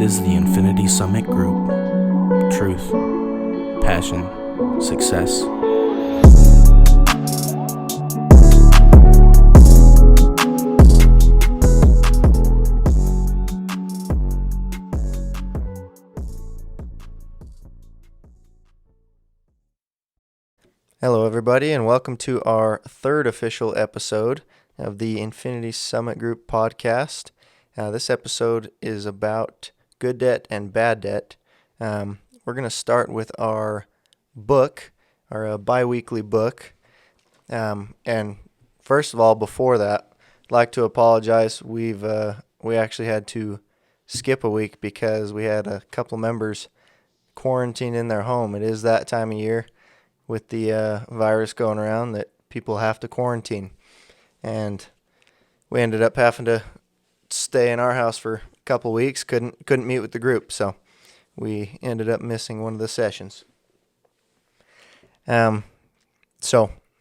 This is the Infinity Summit Group. Truth, passion, success. Hello, everybody, and welcome to our third official episode of the Infinity Summit Group podcast. This episode is about good debt and bad debt. We're going to start with our book, our bi-weekly book. And first of all, before that, I'd like to apologize. We actually had to skip a week because we had a couple members quarantine in their home. It is that time of year with the virus going around that people have to quarantine. And we ended up having to stay in our house for a couple weeks, couldn't meet with the group, so we ended up missing one of the sessions. So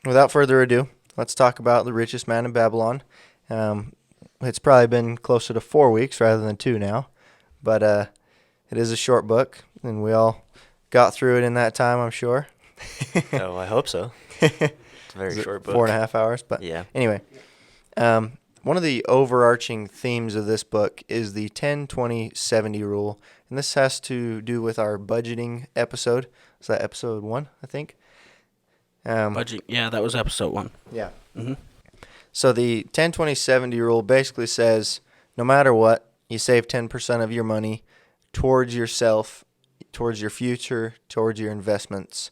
without further ado, let's talk about The Richest Man in Babylon. It's probably been closer to 4 weeks rather than 2 now, but it is a short book, and we all got through it in that time, I'm sure. Oh, I hope so. It's a very short book. 4.5 hours, but yeah. Anyway, one of the overarching themes of this book is the 10-20-70 rule, and this has to do with our budgeting episode. Is that episode 1, I think? Budget, yeah, that was episode 1. Yeah. Mm-hmm. So the 10-20-70 rule basically says no matter what, you save 10% of your money towards yourself, towards your future, towards your investments.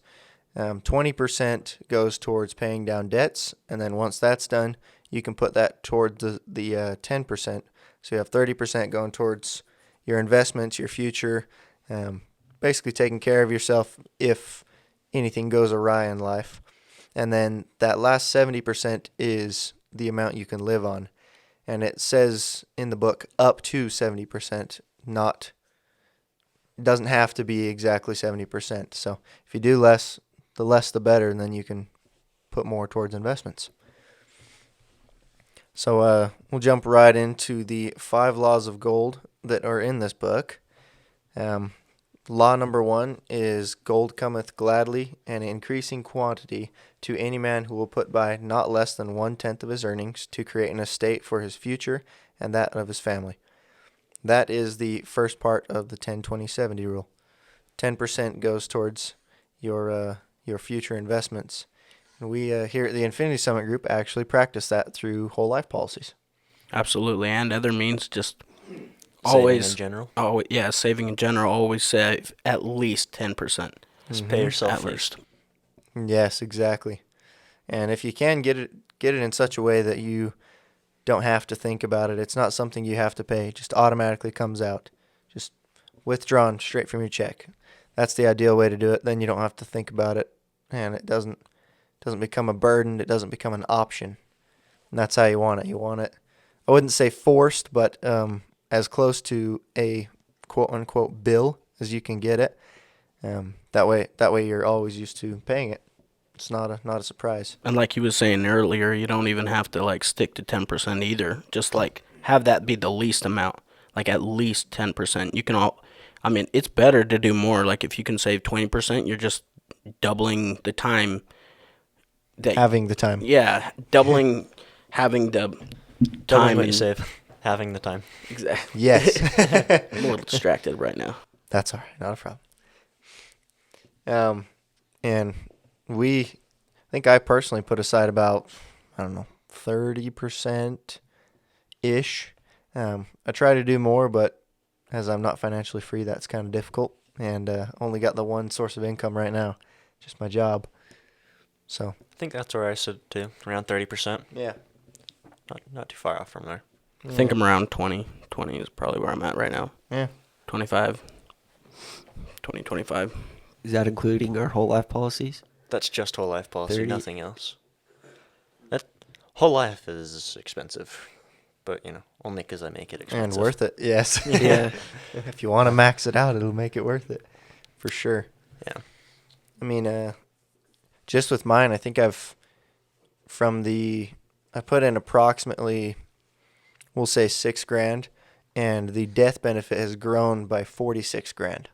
20% goes towards paying down debts, and then once that's done, you can put that towards the 10%. So you have 30% going towards your investments, your future, basically taking care of yourself if anything goes awry in life. And then that last 70% is the amount you can live on. And it says in the book up to 70%, not, doesn't have to be exactly 70%. So if you do less, the less the better, and then you can put more towards investments. So we'll jump right into the 5 laws of gold that are in this book. Law number 1 is gold cometh gladly and increasing quantity to any man who will put by not less than 1/10 of his earnings to create an estate for his future and that of his family. That is the first part of the 10-20-70 rule. 10% goes towards your future investments. And we here at the Infinity Summit Group actually practice that through whole life policies. Absolutely, and other means just Saving in general. Oh yeah, saving in general. Always save at least 10%. Just pay yourself at first. least. Yes, exactly. And if you can get it in such a way that you don't have to think about it, it's not something you have to pay. It just automatically comes out, just withdrawn straight from your check. That's the ideal way to do it. Then you don't have to think about it, and it doesn't become a burden. It doesn't become an option. And that's how you want it. You want it, I wouldn't say forced, but as close to a quote-unquote bill as you can get it. That way you're always used to paying it. It's not a surprise. And like you was saying earlier, you don't even have to like stick to 10% either. Just like have that be the least amount, like at least 10%. You can it's better to do more. Like if you can save 20%, you're just doubling the time. Having the time. Yeah, doubling having the Doubling time. what you save. Having the time. Exactly. Yes. I'm a little distracted right now. That's all right. Not a problem. And I think I personally put aside about, 30%-ish. I try to do more, but as I'm not financially free, that's kind of difficult. And only got the one source of income right now, just my job. So I think that's where I sit too, around 30%. yeah. Not too far off from there. I think I'm around 20. 20 is probably where I'm at right now. Yeah. 25. 20, 25. Is that including our whole life policies? That's just whole life policy, 30. nothing else. That whole life is expensive, but only because I make it expensive. And worth it, yes. Yeah. If you want to max it out, it'll make it worth it, for sure. Yeah. I mean, just with mine, I think I put in approximately, we'll say $6,000, and the death benefit has grown by 46 grand.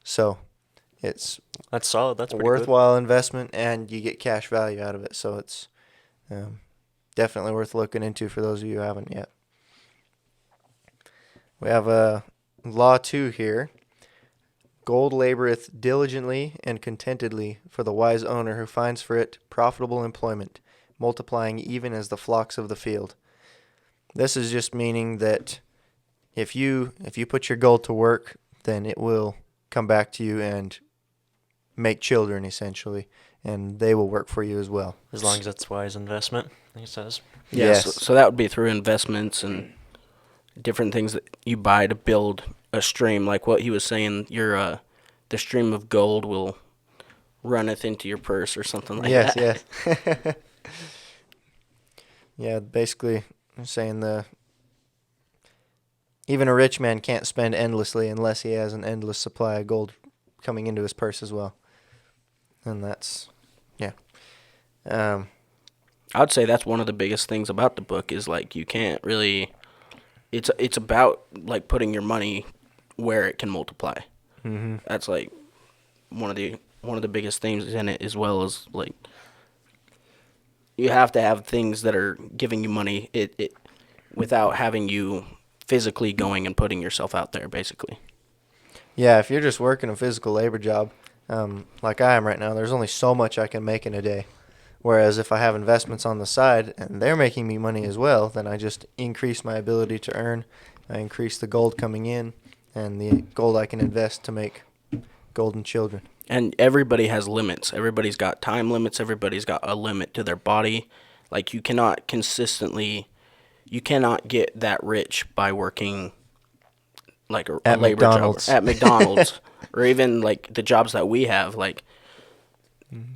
So it's That's solid. That's a pretty good. worthwhile investment, and you get cash value out of it. So it's definitely worth looking into for those of you who haven't yet. We have Law 2 here. Gold laboreth diligently and contentedly for the wise owner who finds for it profitable employment, multiplying even as the flocks of the field. This is just meaning that if you put your gold to work, then it will come back to you and make children, essentially, and they will work for you as well. As long as it's wise investment, he says. Yeah, Yes. so that would be through investments and different things that you buy to build a stream. Like what he was saying, your the stream of gold will runneth into your purse or something like that. Yes. Yeah, basically I'm saying even a rich man can't spend endlessly unless he has an endless supply of gold coming into his purse as well. And that's, yeah. I'd say that's one of the biggest things about the book is like you can't really. It's about like putting your money where it can multiply. Mm-hmm. That's like one of the biggest things in it, as well as like you have to have things that are giving you money it without having you physically going and putting yourself out there, basically. Yeah, if you're just working a physical labor job, like I am right now, there's only so much I can make in a day. Whereas if I have investments on the side and they're making me money as well, then I just increase my ability to earn. I increase the gold coming in and the gold I can invest to make golden children. And everybody has limits. Everybody's got time limits. Everybody's got a limit to their body. Like you cannot get that rich by working like a At labor McDonald's. job at McDonald's or even like the jobs that we have. Like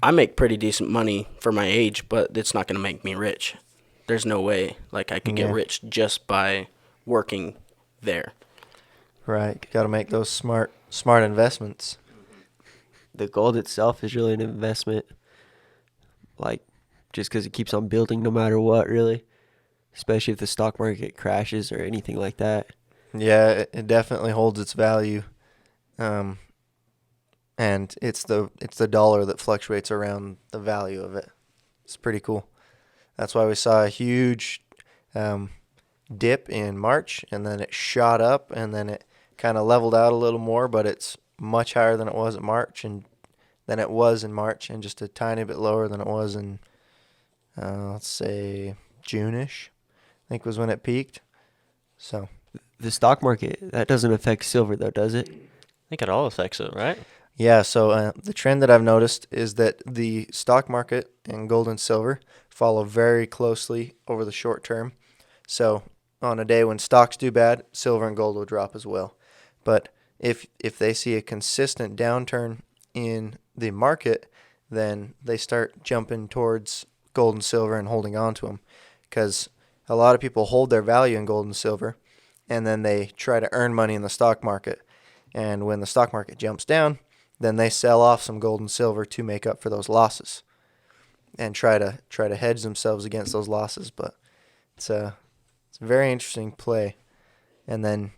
I make pretty decent money for my age, but it's not going to make me rich. There's no way like I could get Yeah. rich just by working there. Right. Got to make those smart investments. The gold itself is really an investment. Like, just because it keeps on building no matter what, really. Especially if the stock market crashes or anything like that. Yeah, it definitely holds its value. And it's the dollar that fluctuates around the value of it. It's pretty cool. That's why we saw a huge dip in March, and then it shot up, and then it kind of leveled out a little more, but it's much higher than it was in March, and and just a tiny bit lower than it was in, let's say, June-ish, I think was when it peaked. So The stock market, that doesn't affect silver, though, does it? I think it all affects it, right? yeah, so the trend that I've noticed is that the stock market and gold and silver follow very closely over the short term. So on a day when stocks do bad, silver and gold will drop as well. But if they see a consistent downturn in the market, then they start jumping towards gold and silver and holding on to them, because a lot of people hold their value in gold and silver, and then they try to earn money in the stock market. And when the stock market jumps down, then they sell off some gold and silver to make up for those losses and try to hedge themselves against those losses. But it's a very interesting play. And then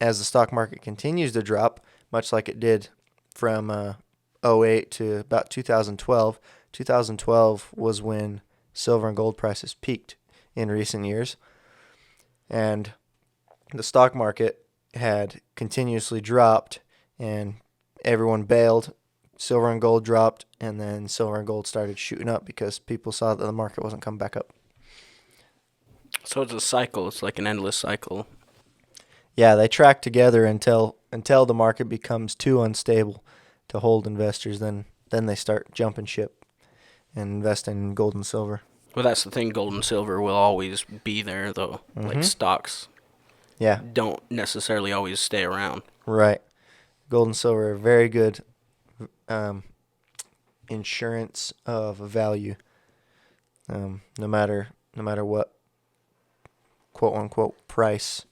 as the stock market continues to drop, much like it did from 08 to about 2012, 2012 was when silver and gold prices peaked in recent years. And the stock market had continuously dropped, and everyone bailed. Silver and gold dropped, and then silver and gold started shooting up because people saw that the market wasn't coming back up. So it's a cycle. It's like an endless cycle. Yeah, they track together until the market becomes too unstable to hold investors. Then they start jumping ship and investing in gold and silver. Well, that's the thing. Gold and silver will always be there, though. Like Mhm. stocks Yeah, don't necessarily always stay around. right. Gold and silver are very good insurance of value. No matter what quote unquote price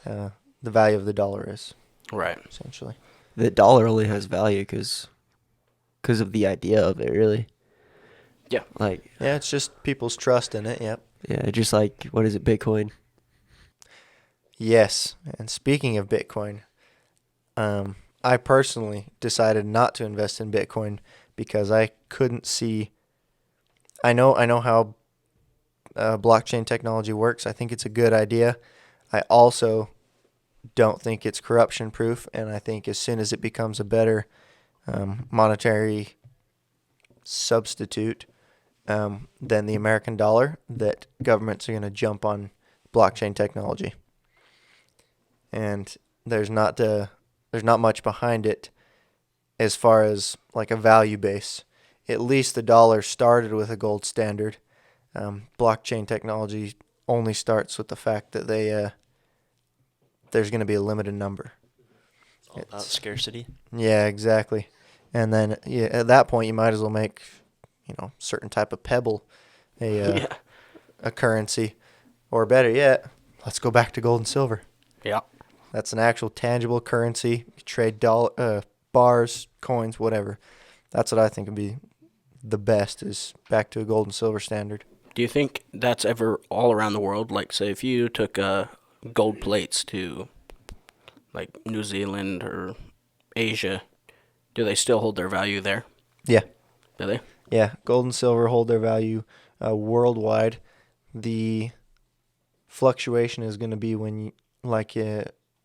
the value of the dollar is, Right. essentially. The dollar only has value because of the idea of it, really. Yeah. Like, Yeah, it's just people's trust in it. Yep. yeah, just like, what is it, Bitcoin? Yes, and speaking of Bitcoin, I personally decided not to invest in Bitcoin because I couldn't see. I know how blockchain technology works. I think it's a good idea. I also don't think it's corruption proof, and I think as soon as it becomes a better monetary substitute than the American dollar, that governments are going to jump on blockchain technology. And there's not much behind it as far as like a value base. At least the dollar started with a gold standard. Blockchain technology only starts with the fact that there's going to be a limited number. All about scarcity. Yeah, exactly. And then at that point, you might as well make, certain type of pebble Yeah. a currency, or better yet, let's go back to gold and silver. Yeah. That's an actual tangible currency. You trade bars, coins, whatever. That's what I think would be the best, is back to a gold and silver standard. Do you think that's ever all around the world? Like, say, if you took gold plates to, like, New Zealand or Asia, do they still hold their value there? Yeah. Do they? Yeah, gold and silver hold their value worldwide. The fluctuation is going to be when,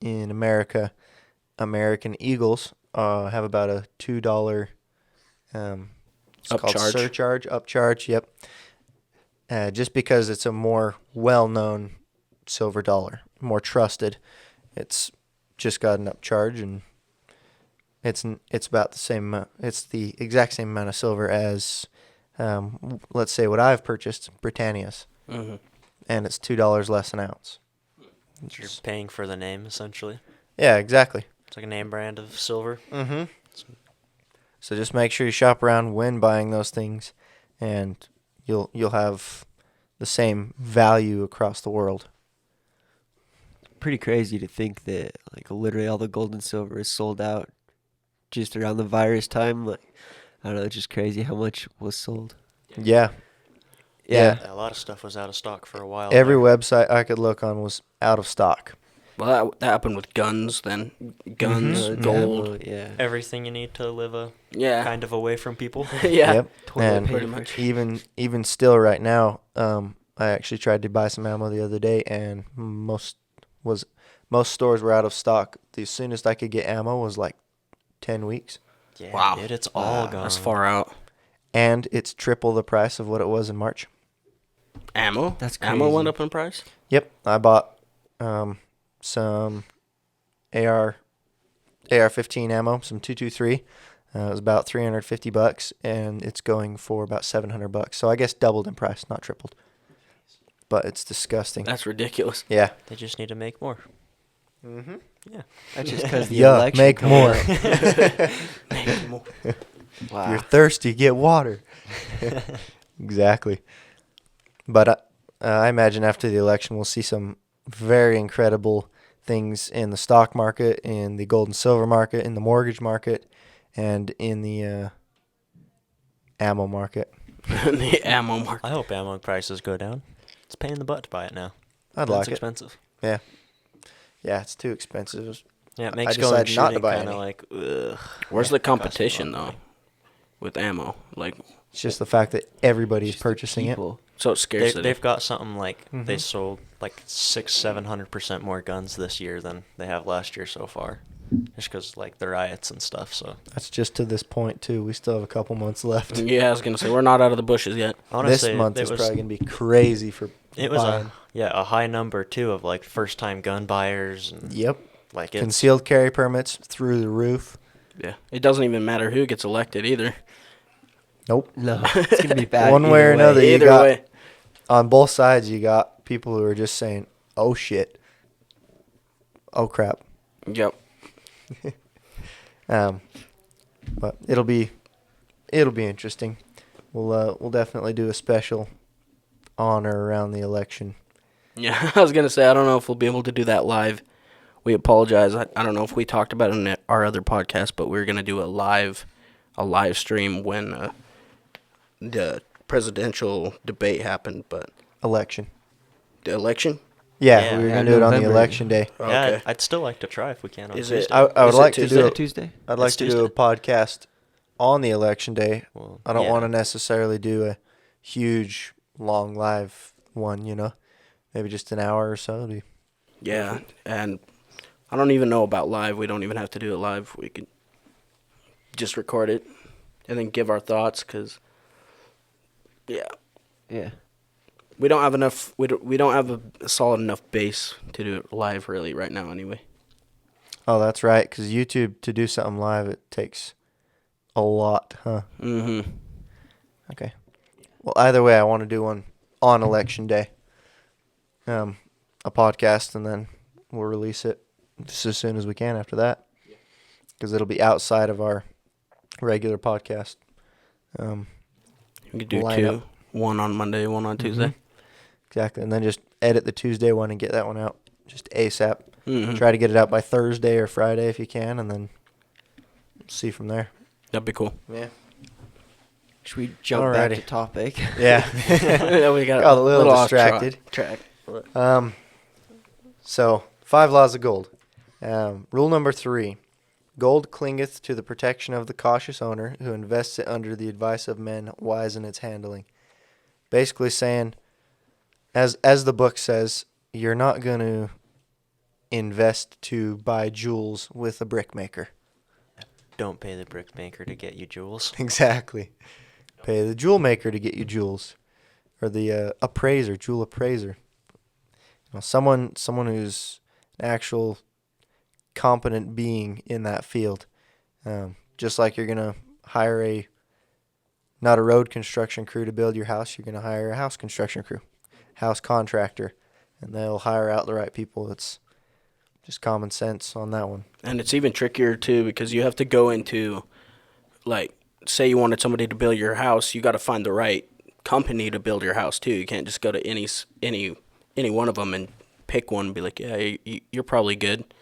in America, American Eagles have about a $2 it's called Upcharge. upcharge. Yep. Just because it's a more well-known silver dollar, more trusted, it's just got an upcharge, and it's about the same. It's the exact same amount of silver as, let's say, what I've purchased, Britannia's, Mm-hmm. and it's $2 less an ounce. You're paying for the name, essentially. Yeah, exactly. It's like a name brand of silver. Mm-hmm. So just make sure you shop around when buying those things, and you'll have the same value across the world. Pretty crazy to think that like literally all the gold and silver is sold out just around the virus time. Like, I don't know, it's just crazy how much was sold. Yeah. Yeah. A lot of stuff was out of stock for a while. Every there. website I could look on was out of stock. Well, that happened with guns then. Guns, Mhm. gold. Yeah. Everything you need to live Yeah. kind of away from people. Yeah. Yep. Toilet And Pretty paper. much. even still right now, I actually tried to buy some ammo the other day, and most stores were out of stock. The soonest I could get ammo was like 10 weeks, Yeah, Wow. dude, it's all Wow. gone. That's far out. and it's triple the price of what it was in March. Ammo? That's Ammo went crazy. up in price? Yep, I bought some AR-15 ammo, some 223. It was about $350, and it's going for about $700. So I guess doubled in price, not tripled. But it's disgusting. That's ridiculous. Yeah. They just need to make more. Mm-hmm. Yeah. That's just because the Yeah, election make coming more. up. Wow. You're thirsty, get water. Exactly. But I imagine after the election, we'll see some very incredible things in the stock market, in the gold and silver market, in the mortgage market, and in the ammo market. The ammo market. I hope ammo prices go down. It's a pain in the butt to buy it now. I'd It's like it. expensive. Yeah. Yeah, it's too expensive. Yeah, it I makes going decided not to shooting buy kind of any. like, ugh. Where's Yeah, the it costs a lot competition, of though, money. with ammo? Like, It's just the fact that everybody is Just the purchasing it. people. so it's scarcity. They've got something like they Mhm. sold like 600-700% more guns this year than they have last year so far, just because like the riots and stuff. So That's just to this point, too. We still have a couple months left. Yeah, I was going to say, we're not out of the bushes yet. honestly, This month it is was probably going to be crazy for it was buying. a high number too of like first time gun buyers and Yep. like it's Concealed carry permits through the roof. Yeah. It doesn't even matter who gets elected either. Nope. No, it's gonna be bad. One way or either another. You Either got- way. On both sides, you got people who are just saying, "Oh shit, oh crap." Yep. But it'll be interesting. We'll definitely do a special on or around the election. Yeah, I was going to say, I don't know if we'll be able to do that live. We apologize. I don't know if we talked about it in our other podcast, but we're going to do a live stream when the presidential debate happened. But Election. the election? Yeah, Yeah. we were Yeah, gonna do it on the November. election day. Yeah, Okay. I'd still like to try if we can on Is it- Tuesday. I would Is it like to Tuesday? do Is it. that Tuesday? I'd like It's to do a Tuesday. podcast on the election day. Well, I don't yeah. want to necessarily do a huge, long live one. Maybe just an hour or so. It'd be Yeah, and I don't even know about live. We don't even have to do it live. We could just record it and then give our thoughts because, yeah, Yeah. we don't have enough. We don't have a solid enough base to do it live really right now. Anyway. Oh, that's right. Because YouTube, to do something live, it takes a lot, huh? Mm-hmm. Okay. Well, either way, I want to do one on election day. A podcast, and then we'll release it just as soon as we can after that. Because it'll be outside of our regular podcast. We could do Line two. up. One on Monday, one on Tuesday. Exactly. And then just edit the Tuesday one and get that one out just ASAP. Mm-hmm. Try to get it out by Thursday or Friday if you can, and then see from there. That'd be cool. Yeah. Should we jump back to Alrighty. topic? Yeah. Yeah, we Got a little off distracted. Track. So, 5 laws of gold. Rule number 3. Gold clingeth to the protection of the cautious owner who invests it under the advice of men wise in its handling. Basically saying, as the book says, you're not going to invest to buy jewels with a brickmaker. Don't pay the brickmaker to get you jewels. Exactly. Pay the jewel maker to get you jewels. Or the appraiser, jewel appraiser. Someone who's an actual competent being in that field. Just like you're going to hire not a road construction crew to build your house, you're going to hire a house construction crew, house contractor, and they'll hire out the right people. It's just common sense on that one. And it's even trickier too because you have to go into, like, say you wanted somebody to build your house, you got to find the right company to build your house too. You can't just go to any one of them and pick one and be like, yeah, you're probably good.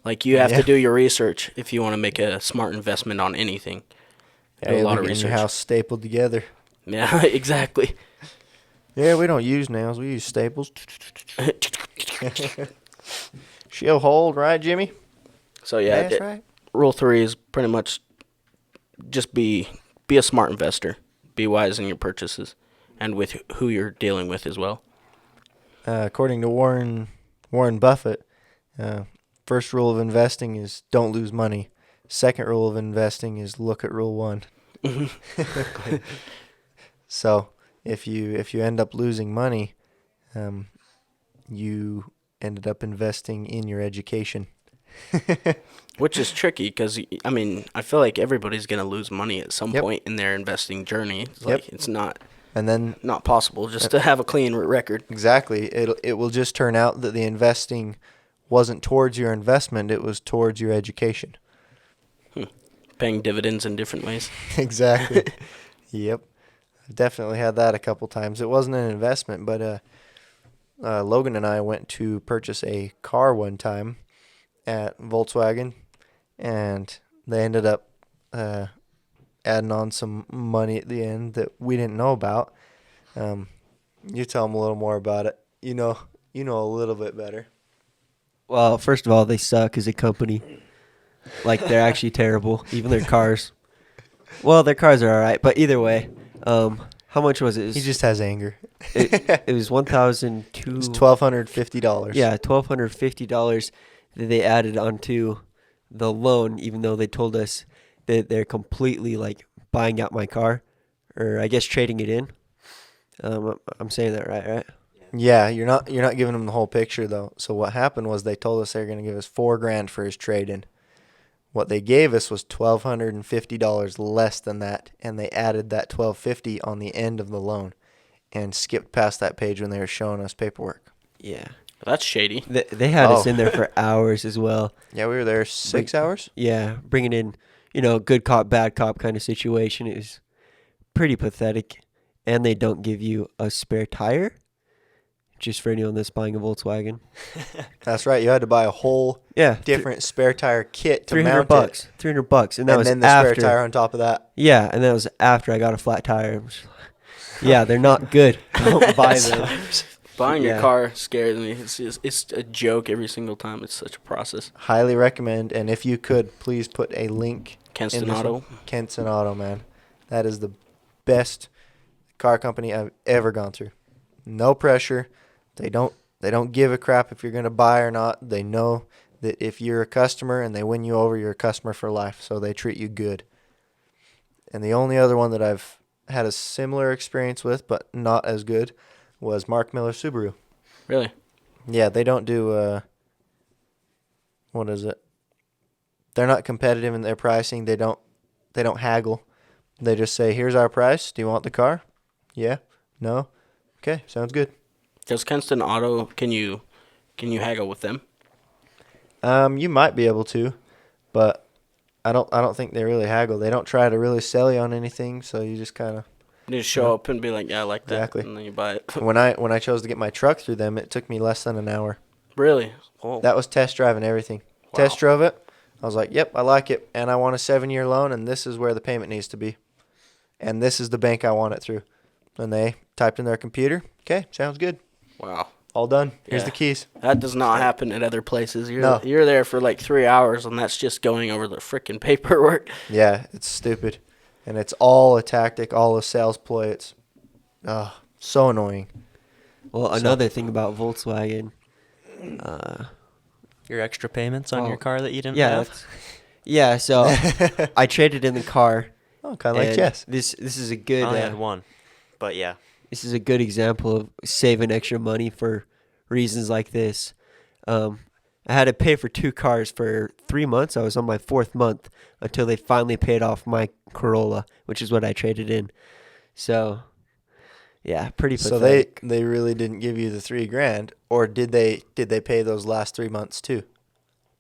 Like, you have to do your research if you want to make a smart investment on anything. Yeah, Do a you'll lot be of getting your research. house stapled together. Yeah, exactly. Yeah, we don't use nails. We use staples. She'll hold, right, Jimmy? So yeah, That's right. rule 3 is pretty much just be a smart investor. Be wise in your purchases and with who you're dealing with as well. According to Warren Buffett, first rule of investing is don't lose money. Second rule of investing is look at rule 1. So if you end up losing money, you ended up investing in your education. Which is tricky because, I mean, I feel like everybody's going to lose money at some Yep. point in their investing journey. It's Yep. like it's not And then possible just to have a clean record. exactly, it will just turn out that the investing wasn't towards your investment, it was towards your education. Paying dividends in different ways. Exactly. Yep. Definitely had that a couple times. It wasn't an investment, but Logan and I went to purchase a car one time at Volkswagen, and they ended up adding on some money at the end that we didn't know about. You tell them a little more about it. You know a little bit better. Well, first of all, they suck as a company. Like, they're actually terrible. Even their cars. Well, their cars are all right, but either way, how much was it? He just has anger. It was $1,200. It's $1,250. Yeah, $1,250 that they added onto the loan, even though they told us that they're completely like buying out my car, or I guess trading it in. I'm saying that right? Yeah, you're not giving them the whole picture though. So what happened was they told us they were going to give us $4,000 for his trade-in. What they gave us was $1,250 less than that, and they added that $1,250 on the end of the loan, and skipped past that page when they were showing us paperwork. Yeah. That's shady. They had us Oh. in there for hours as well. Yeah, we were there 6 hours. Yeah, bringing in, good cop, bad cop kind of situation. It was pretty pathetic. And they don't give you a spare tire, just for anyone that's buying a Volkswagen. That's right. You had to buy a whole Yeah, different spare tire kit to $300 mount bucks, $300, and that and was then the after. spare tire on top of that. Yeah, and that was after I got a flat tire. Yeah, they're not good. Don't buy them. Buying Yeah. a car scares me. It's a joke every single time. It's such a process. Highly recommend, and if you could, please put a link Kenston in this Auto. one. Kenston Auto, man. That is the best car company I've ever gone through. No pressure. They don't give a crap if you're going to buy or not. They know that if you're a customer and they win you over, you're a customer for life. So they treat you good. And the only other one that I've had a similar experience with, but not as good, was Mark Miller Subaru. Really? Yeah, they don't do, what is it? They're not competitive in their pricing. They don't haggle. They just say, here's our price. Do you want the car? Yeah? No? Okay, sounds good. Does Kenston Auto, can you haggle with them? You might be able to, but I don't think they really haggle. They don't try to really sell you on anything, so you just kind of. You just show up and be like, yeah, I like that. Exactly. And then you buy it. When I chose to get my truck through them, it took me less than an hour. Really? Whoa. That was test driving everything. Wow. Test drove it. I was like, yep, I like it, and I want a 7-year loan, and this is where the payment needs to be, and this is the bank I want it through. And they typed in their computer. Okay, sounds good. Wow. All done. Here's Yeah. the keys. That does not happen at other places. No. You're there for like 3 hours, and that's just going over the freaking paperwork. Yeah, it's stupid, and it's all a tactic, all a sales ploy. It's so annoying. Well, So- another thing about Volkswagen. Your extra payments on Oh. your car that you didn't Yeah, have? yeah. So I traded in the car. Oh, kind of like and chess. This is a I good. only had one. But yeah. This is a good example of saving extra money for reasons like this. I had to pay for 2 cars for 3 months. I was on my 4th month until they finally paid off my Corolla, which is what I traded in. So, yeah, pretty So pathetic. they really didn't give you the $3,000, or did they pay those last 3 months too?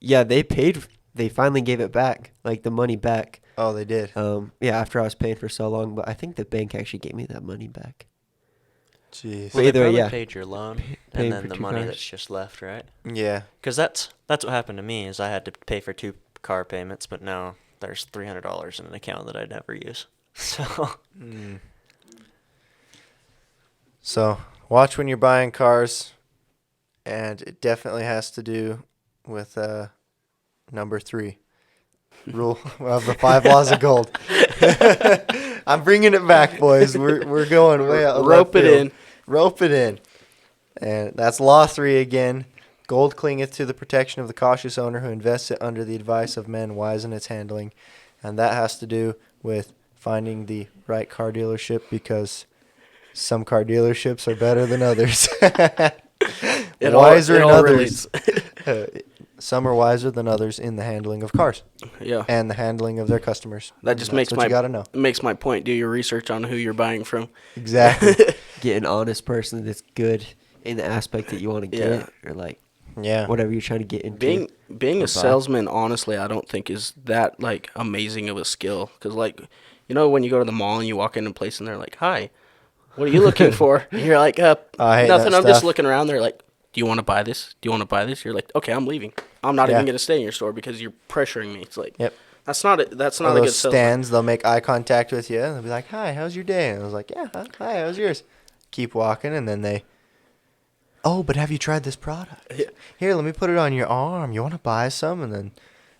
Yeah, they paid. They finally gave it back, like the money back. Oh, they did. Yeah, after I was paying for so long, but I think the bank actually gave me that money back. Jeez. Well, They either way, probably yeah. paid your loan paying and then for the 2 money cars. that's just left, right? Yeah. Because that's what happened to me is I had to pay for 2 car payments, but now there's $300 in an account that I never use. So So watch when you're buying cars, and it definitely has to do with number 3 rule of the 5 laws of gold. I'm bringing it back, boys. We're going way out. Rope it in. Rope it in. And that's law 3 again. Gold clingeth to the protection of the cautious owner who invests it under the advice of men wise in its handling. And that has to do with finding the right car dealership, because some car dealerships are better than others. Wiser than others. Some are wiser than others in the handling of cars Yeah. and the handling of their customers. That just And makes that's what you gotta know. makes my point. Do your research on who you're buying from. Exactly. Get an honest person that's good in the aspect that you want to get, Yeah. or like Yeah. whatever you're trying to get into. Being or a buy. salesman, honestly, I don't think is that like amazing of a skill. Because like, you know, when you go to the mall and you walk into a place and they're like, "Hi, what are you looking for?" And you're like, I hate nothing. that I'm just stuff. looking around." They're like, "Do you want to buy this? Do you want to buy this?" You're like, "Okay, I'm leaving. I'm not Yeah. even gonna stay in your store because you're pressuring me." It's like, Yep. that's not a good Those salesman. stands, they'll make eye contact with you. They'll be like, "Hi, how's your day?" And I was like, "Yeah, hi, how's yours?" Keep walking, and then they, "Oh, but have you tried this product? Yeah. Here, let me put it on your arm. You want to buy some?" And then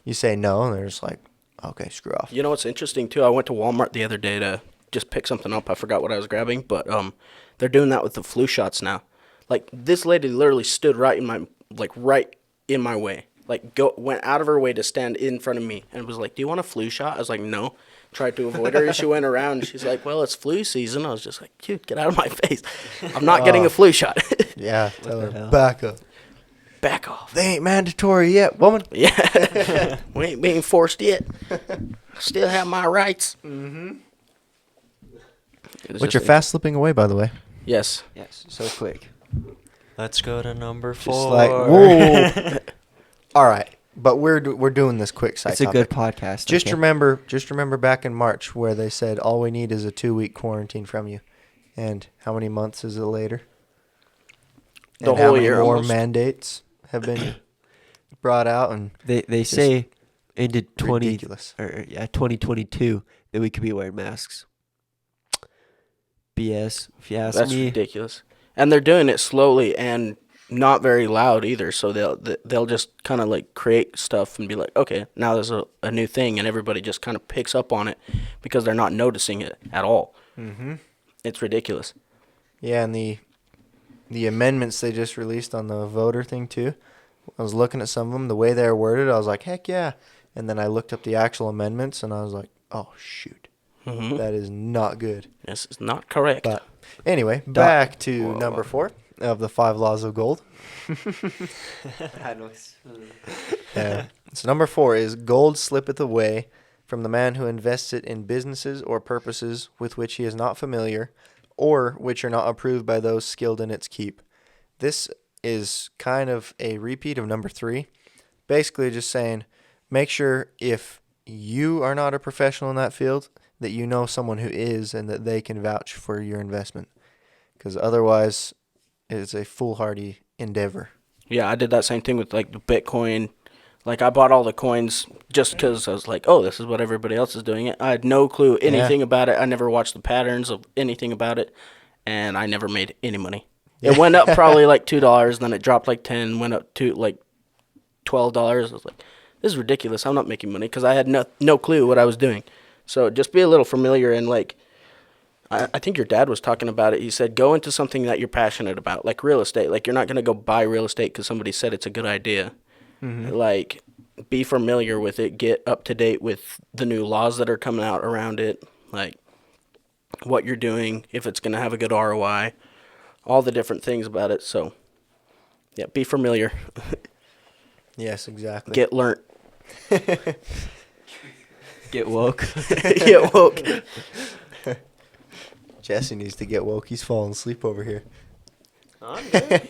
you say no, and they're just like, "Okay, screw off." You know what's interesting too? I went to Walmart the other day to just pick something up. I forgot what I was grabbing, but they're doing that with the flu shots now. Like this lady literally stood right in my way. Like went out of her way to stand in front of me and was like, "Do you want a flu shot?" I was like, "No." Tried to avoid her. She went around. She's like, "Well, it's flu season." I was just like, "Dude, get out of my face. I'm not getting a flu shot." Yeah, tell the her, hell? back up. Back off. They ain't mandatory yet, woman. Yeah. We ain't being forced yet. Still have my rights. Mm-hmm. Which are fast slipping away, by the way. Yes. Yes, so quick. let's go to number 4. Just like, whoa. All right, but we're doing this quick side It's a topic. good podcast. Just okay? remember back in March where they said all we need is a 2-week quarantine from you, and how many months is it later? The And how whole many year more almost. mandates have been brought out, and They say into ridiculous. 2022 that we could be wearing masks. BS, if you ask That's me. ridiculous. And they're doing it slowly and not very loud either. So they'll just kind of like create stuff and be like, okay, now there's a new thing, and everybody just kind of picks up on it because they're not noticing it at all. Mm-hmm. It's ridiculous. Yeah, and the amendments they just released on the voter thing too. I was looking at some of them, the way they're worded, I was like, heck yeah. And then I looked up the actual amendments, and I was like, oh shoot, that is not good. This is not correct. But anyway, back to number 4 of the 5 laws of gold. So number 4 is gold slippeth away from the man who invests it in businesses or purposes with which he is not familiar, or which are not approved by those skilled in its keep. This is kind of a repeat of number 3. Basically just saying, make sure if you are not a professional in that field, that you know someone who is and that they can vouch for your investment. Because otherwise, it's a foolhardy endeavor. Yeah, I did that same thing with like the Bitcoin. Like I bought all the coins just because I was like, oh, this is what everybody else is doing it. I had no clue anything about it. I never watched the patterns of anything about it, and I never made any money. It went up probably like $2, then it dropped like 10, went up to like $12. I was like, this is ridiculous. I'm not making money because I had no clue what I was doing. So just be a little familiar, and like I think your dad was talking about it. He said go into something that you're passionate about, like real estate. Like you're not going to go buy real estate because somebody said it's a good idea. Mm-hmm. Like be familiar with it, get up to date with the new laws that are coming out around it, like what you're doing, if it's going to have a good ROI, all the different things about it. So yeah, be familiar. Yes, exactly. Get learnt. Get woke. Get woke. Jesse needs to get woke. He's falling asleep over here.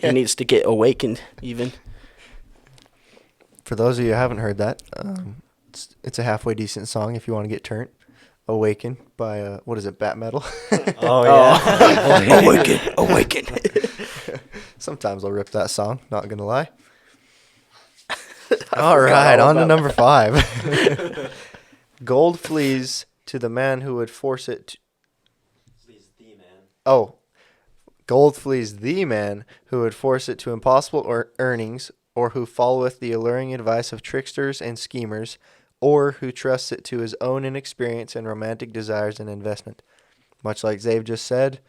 He needs to get awakened even. For those of you who haven't heard that, it's a halfway decent song if you want to get turned. Awaken by, what is it, Bat Metal? Oh, yeah. Awaken. Sometimes I'll rip that song, not going to lie. All right, on to number 5. Gold flees to the man who would force it. Gold flees the man who would force it to impossible earnings, or who followeth the alluring advice of tricksters and schemers, or who trusts it to his own inexperience and romantic desires in investment. Much like Zave just said,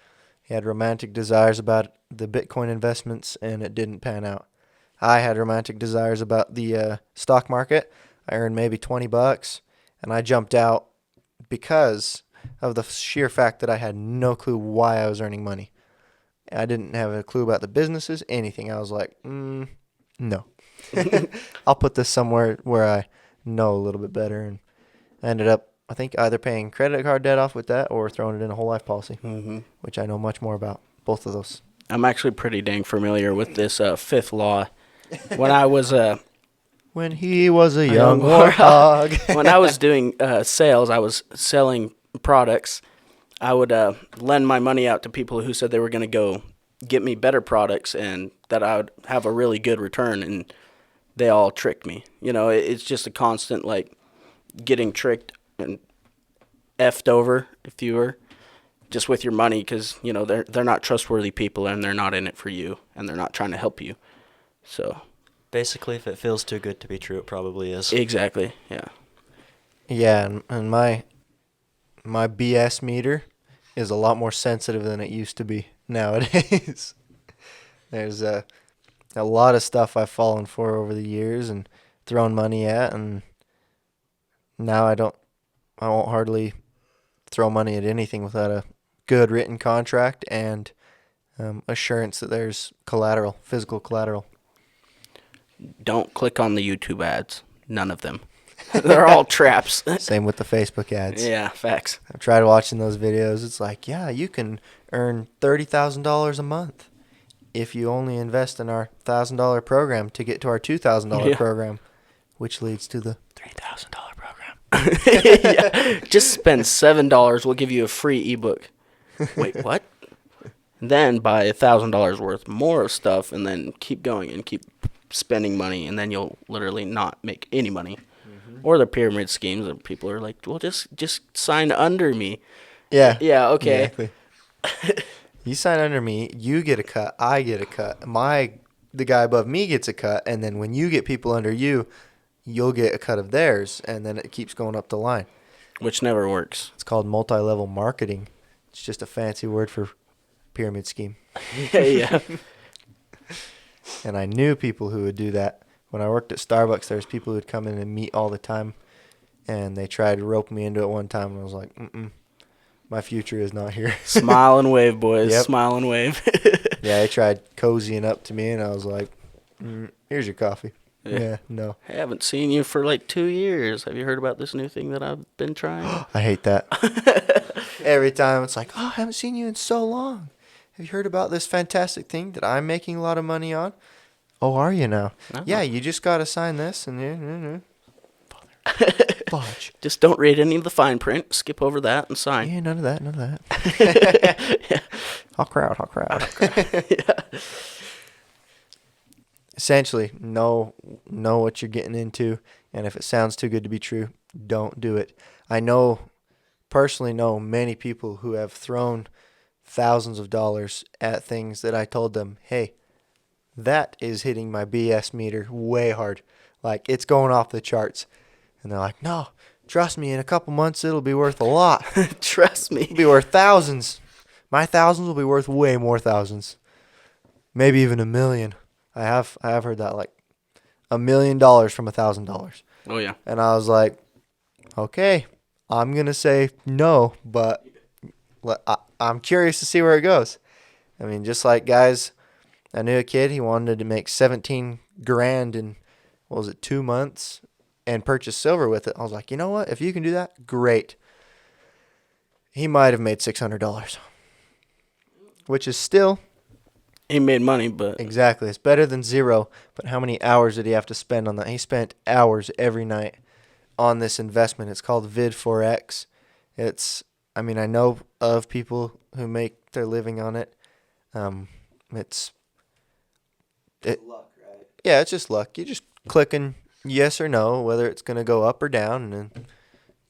he had romantic desires about the Bitcoin investments, and it didn't pan out. I had romantic desires about the stock market. I earned maybe $20, and I jumped out because of the sheer fact that I had no clue why I was earning money. I didn't have a clue about the businesses, anything. I was like, no. I'll put this somewhere where I know a little bit better. And I ended up, I think, either paying credit card debt off with that or throwing it in a whole life policy, which I know much more about. Both of those. I'm actually pretty dang familiar with this 5th law. When I was when he was a young warthog. When I was doing sales, I was selling products. I would lend my money out to people who said they were going to go get me better products and that I would have a really good return, and they all tricked me. You know, it's just a constant, like, getting tricked and effed over, if you were, just with your money, because, you know, they're not trustworthy people, and they're not in it for you, and they're not trying to help you. So basically, if it feels too good to be true, it probably is. Exactly, yeah. Yeah, and my BS meter is a lot more sensitive than it used to be nowadays. There's a lot of stuff I've fallen for over the years and thrown money at, and now I won't hardly throw money at anything without a good written contract and assurance that there's collateral, physical collateral. Don't click on the YouTube ads. None of them. They're all traps. Same with the Facebook ads. Yeah, facts. I've tried watching those videos. It's like, yeah, you can earn $30,000 a month if you only invest in our $1,000 program to get to our $2,000 program, which leads to the $3,000 program. Yeah. Just spend $7. We'll give you a free ebook. Wait, what? Then buy $1,000 worth more of stuff, and then keep going and keep spending money, and then you'll literally not make any money. Or the pyramid schemes, and people are like, well, just sign under me. Yeah. Yeah, okay. Exactly. You sign under me, you get a cut, I get a cut. The guy above me gets a cut, and then when you get people under you, you'll get a cut of theirs, and then it keeps going up the line. Which never works. It's called multi-level marketing. It's just a fancy word for pyramid scheme. Yeah. And I knew people who would do that. When I worked at Starbucks, there was people who would come in and meet all the time, and they tried to rope me into it one time, and I was like, my future is not here. Smile and wave, boys. Yep. Smile and wave. Yeah, they tried cozying up to me, and I was like, here's your coffee. Yeah, no. I haven't seen you for like 2 years. Have you heard about this new thing that I've been trying? I hate that. Every time it's like, I haven't seen you in so long. Have you heard about this fantastic thing that I'm making a lot of money on? Oh, are you now? No. Yeah, you just got to sign this. And Fudge. Just don't read any of the fine print. Skip over that and sign. Yeah, none of that. Yeah. Hot crowd. Yeah. Essentially, know what you're getting into, and if it sounds too good to be true, don't do it. I personally know many people who have thrown thousands of dollars at things that I told them, hey, that is hitting my BS meter way hard. Like, it's going off the charts. And they're like, no, trust me, in a couple months it'll be worth a lot. Trust me. It'll be worth thousands. My thousands will be worth way more thousands. Maybe even $1 million. I have heard that, like $1 million from $1,000. Oh, yeah. And I was like, okay, I'm going to say no, but I'm curious to see where it goes. I mean, just like guys, I knew a kid, he wanted to make 17 grand in, 2 months and purchase silver with it. I was like, you know what? If you can do that, great. He might have made $600, which is still... He made money, but... Exactly. It's better than zero, but how many hours did he have to spend on that? He spent hours every night on this investment. It's called VidForex. I know of people who make their living on it. It's luck, right? Yeah, it's just luck. You just clicking yes or no, whether it's going to go up or down, and then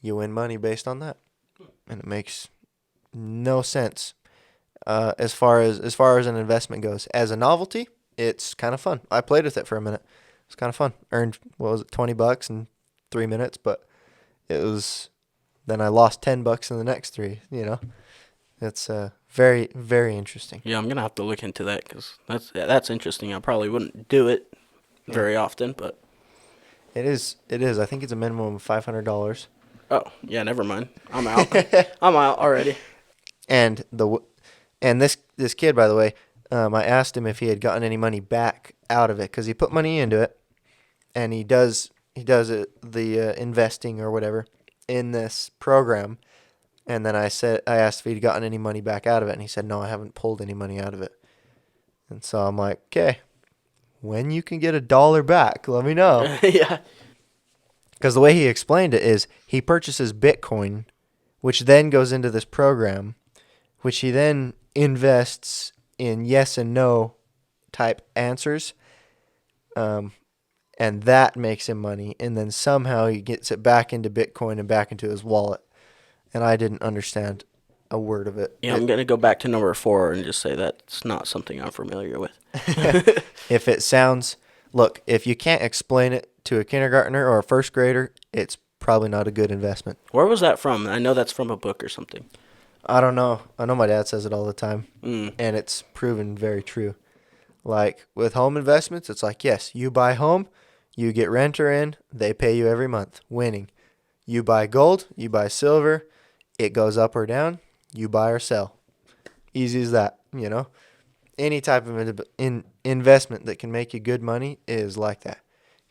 you win money based on that. And it makes no sense. As far as an investment goes. As a novelty, it's kind of fun. I played with it for a minute. It's kind of fun. Earned, $20 in 3 minutes, but then I lost $10 in the next 3, It's very, very interesting. Yeah, I'm going to have to look into that because that's interesting. I probably wouldn't do it very often, but... It is. I think it's a minimum of $500. Oh, yeah, never mind. I'm out. I'm out already. And this kid, by the way, I asked him if he had gotten any money back out of it because he put money into it, and he does the investing or whatever in this program. And then I asked if he'd gotten any money back out of it, and he said, no, I haven't pulled any money out of it. And so I'm like, okay, when you can get $1 back, let me know. Yeah. Because the way he explained it is he purchases Bitcoin, which then goes into this program, which he then invests in yes and no type answers. And that makes him money. And then somehow he gets it back into Bitcoin and back into his wallet. And I didn't understand a word of it. Yeah, I'm going to go back to number 4 and just say that's not something I'm familiar with. If it sounds, look, if you can't explain it to a kindergartner or a first grader, it's probably not a good investment. Where was that from? I know that's from a book or something. I don't know. I know my dad says it all the time, Mm. and it's proven very true. Like with home investments, it's like, yes, you buy home, you get renter in, they pay you every month, winning. You buy gold, you buy silver, it goes up or down, you buy or sell. Easy as that, Any type of investment that can make you good money is like that.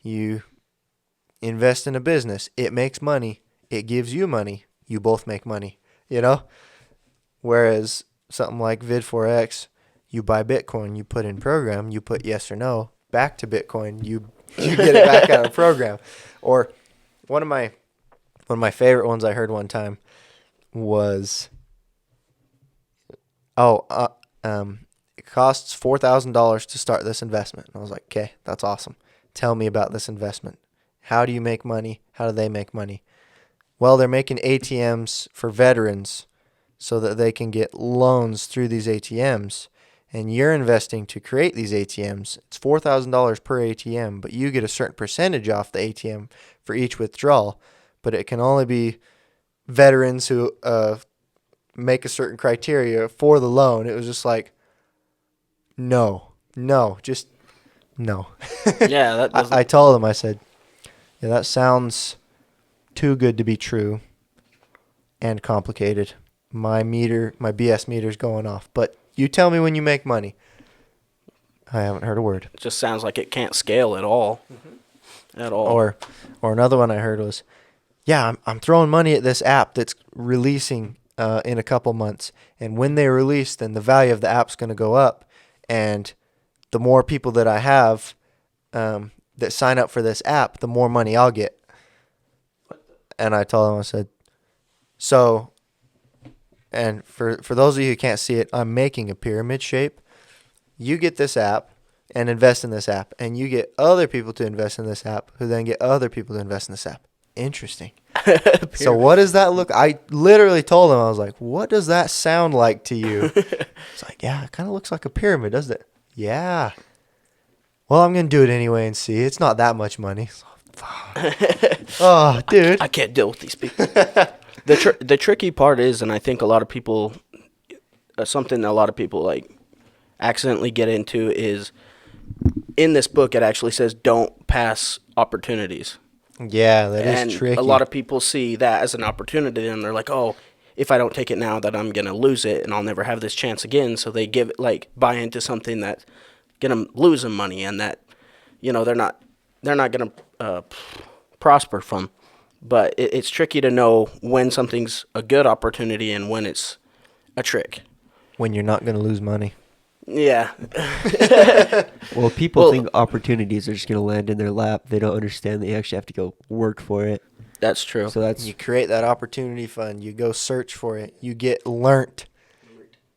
You invest in a business, it makes money, it gives you money, you both make money, Whereas something like VidForex, you buy Bitcoin, you put in program, you put yes or no back to Bitcoin, you get it back out of program. Or one of my favorite ones I heard one time was, it costs $4,000 to start this investment. And I was like, okay, that's awesome. Tell me about this investment. How do you make money? How do they make money? Well, they're making ATMs for veterans so that they can get loans through these ATMs. And you're investing to create these ATMs. It's $4,000 per ATM, but you get a certain percentage off the ATM for each withdrawal. But it can only be veterans who make a certain criteria for the loan. It was just like, no, just no. Yeah, that doesn't. I told them, I said, yeah, that sounds too good to be true and complicated. My BS meter's going off. But you tell me when you make money. I haven't heard a word. It just sounds like it can't scale at all. At all. Or another one I heard was, yeah, I'm throwing money at this app that's releasing in a couple months. And when they release, then the value of the app's going to go up. And the more people that I have that sign up for this app, the more money I'll get. And I told them, I said, so, and for those of you who can't see it, I'm making a pyramid shape. You get this app and invest in this app, and you get other people to invest in this app, who then get other people to invest in this app. Interesting. So what does that look? I literally told them, I was like, what does that sound like to you? It's like, yeah, it kind of looks like a pyramid, doesn't it? Yeah. Well, I'm going to do it anyway and see. It's not that much money. Oh, dude. I can't deal with these people. The tricky part is, and I think a lot of people, something that a lot of people like accidentally get into is, in this book it actually says don't pass opportunities. Yeah, that and is tricky. A lot of people see that as an opportunity, and they're like, oh, if I don't take it now, that I'm going to lose it and I'll never have this chance again. So they buy into something that's going to lose them money, and that, they're not going to prosper from. But it's tricky to know when something's a good opportunity and when it's a trick. When you're not going to lose money. Yeah. Well, people think opportunities are just going to land in their lap. They don't understand that you actually have to go work for it. That's true. So You create that opportunity fund. You go search for it. You get learnt.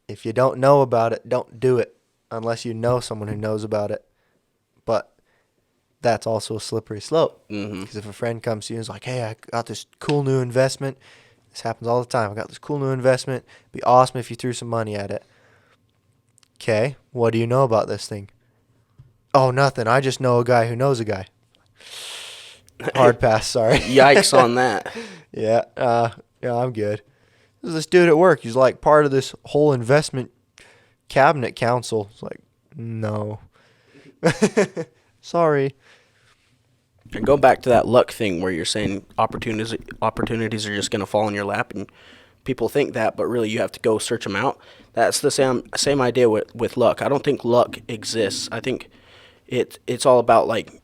If you don't know about it, don't do it unless you know someone who knows about it. But that's also a slippery slope. Because if a friend comes to you and is like, hey, I got this cool new investment. This happens all the time. I got this cool new investment. It'd be awesome if you threw some money at it. Okay, what do you know about this thing? Oh, nothing. I just know a guy who knows a guy. Hard pass, sorry. Yikes on that. Yeah, I'm good. There's this dude at work. He's like part of this whole investment cabinet council. It's like, no. Sorry. And go back to that luck thing where you're saying opportunities are just going to fall in your lap, and people think that, but really you have to go search them out. That's the same idea with luck. I don't think luck exists. I think it's all about like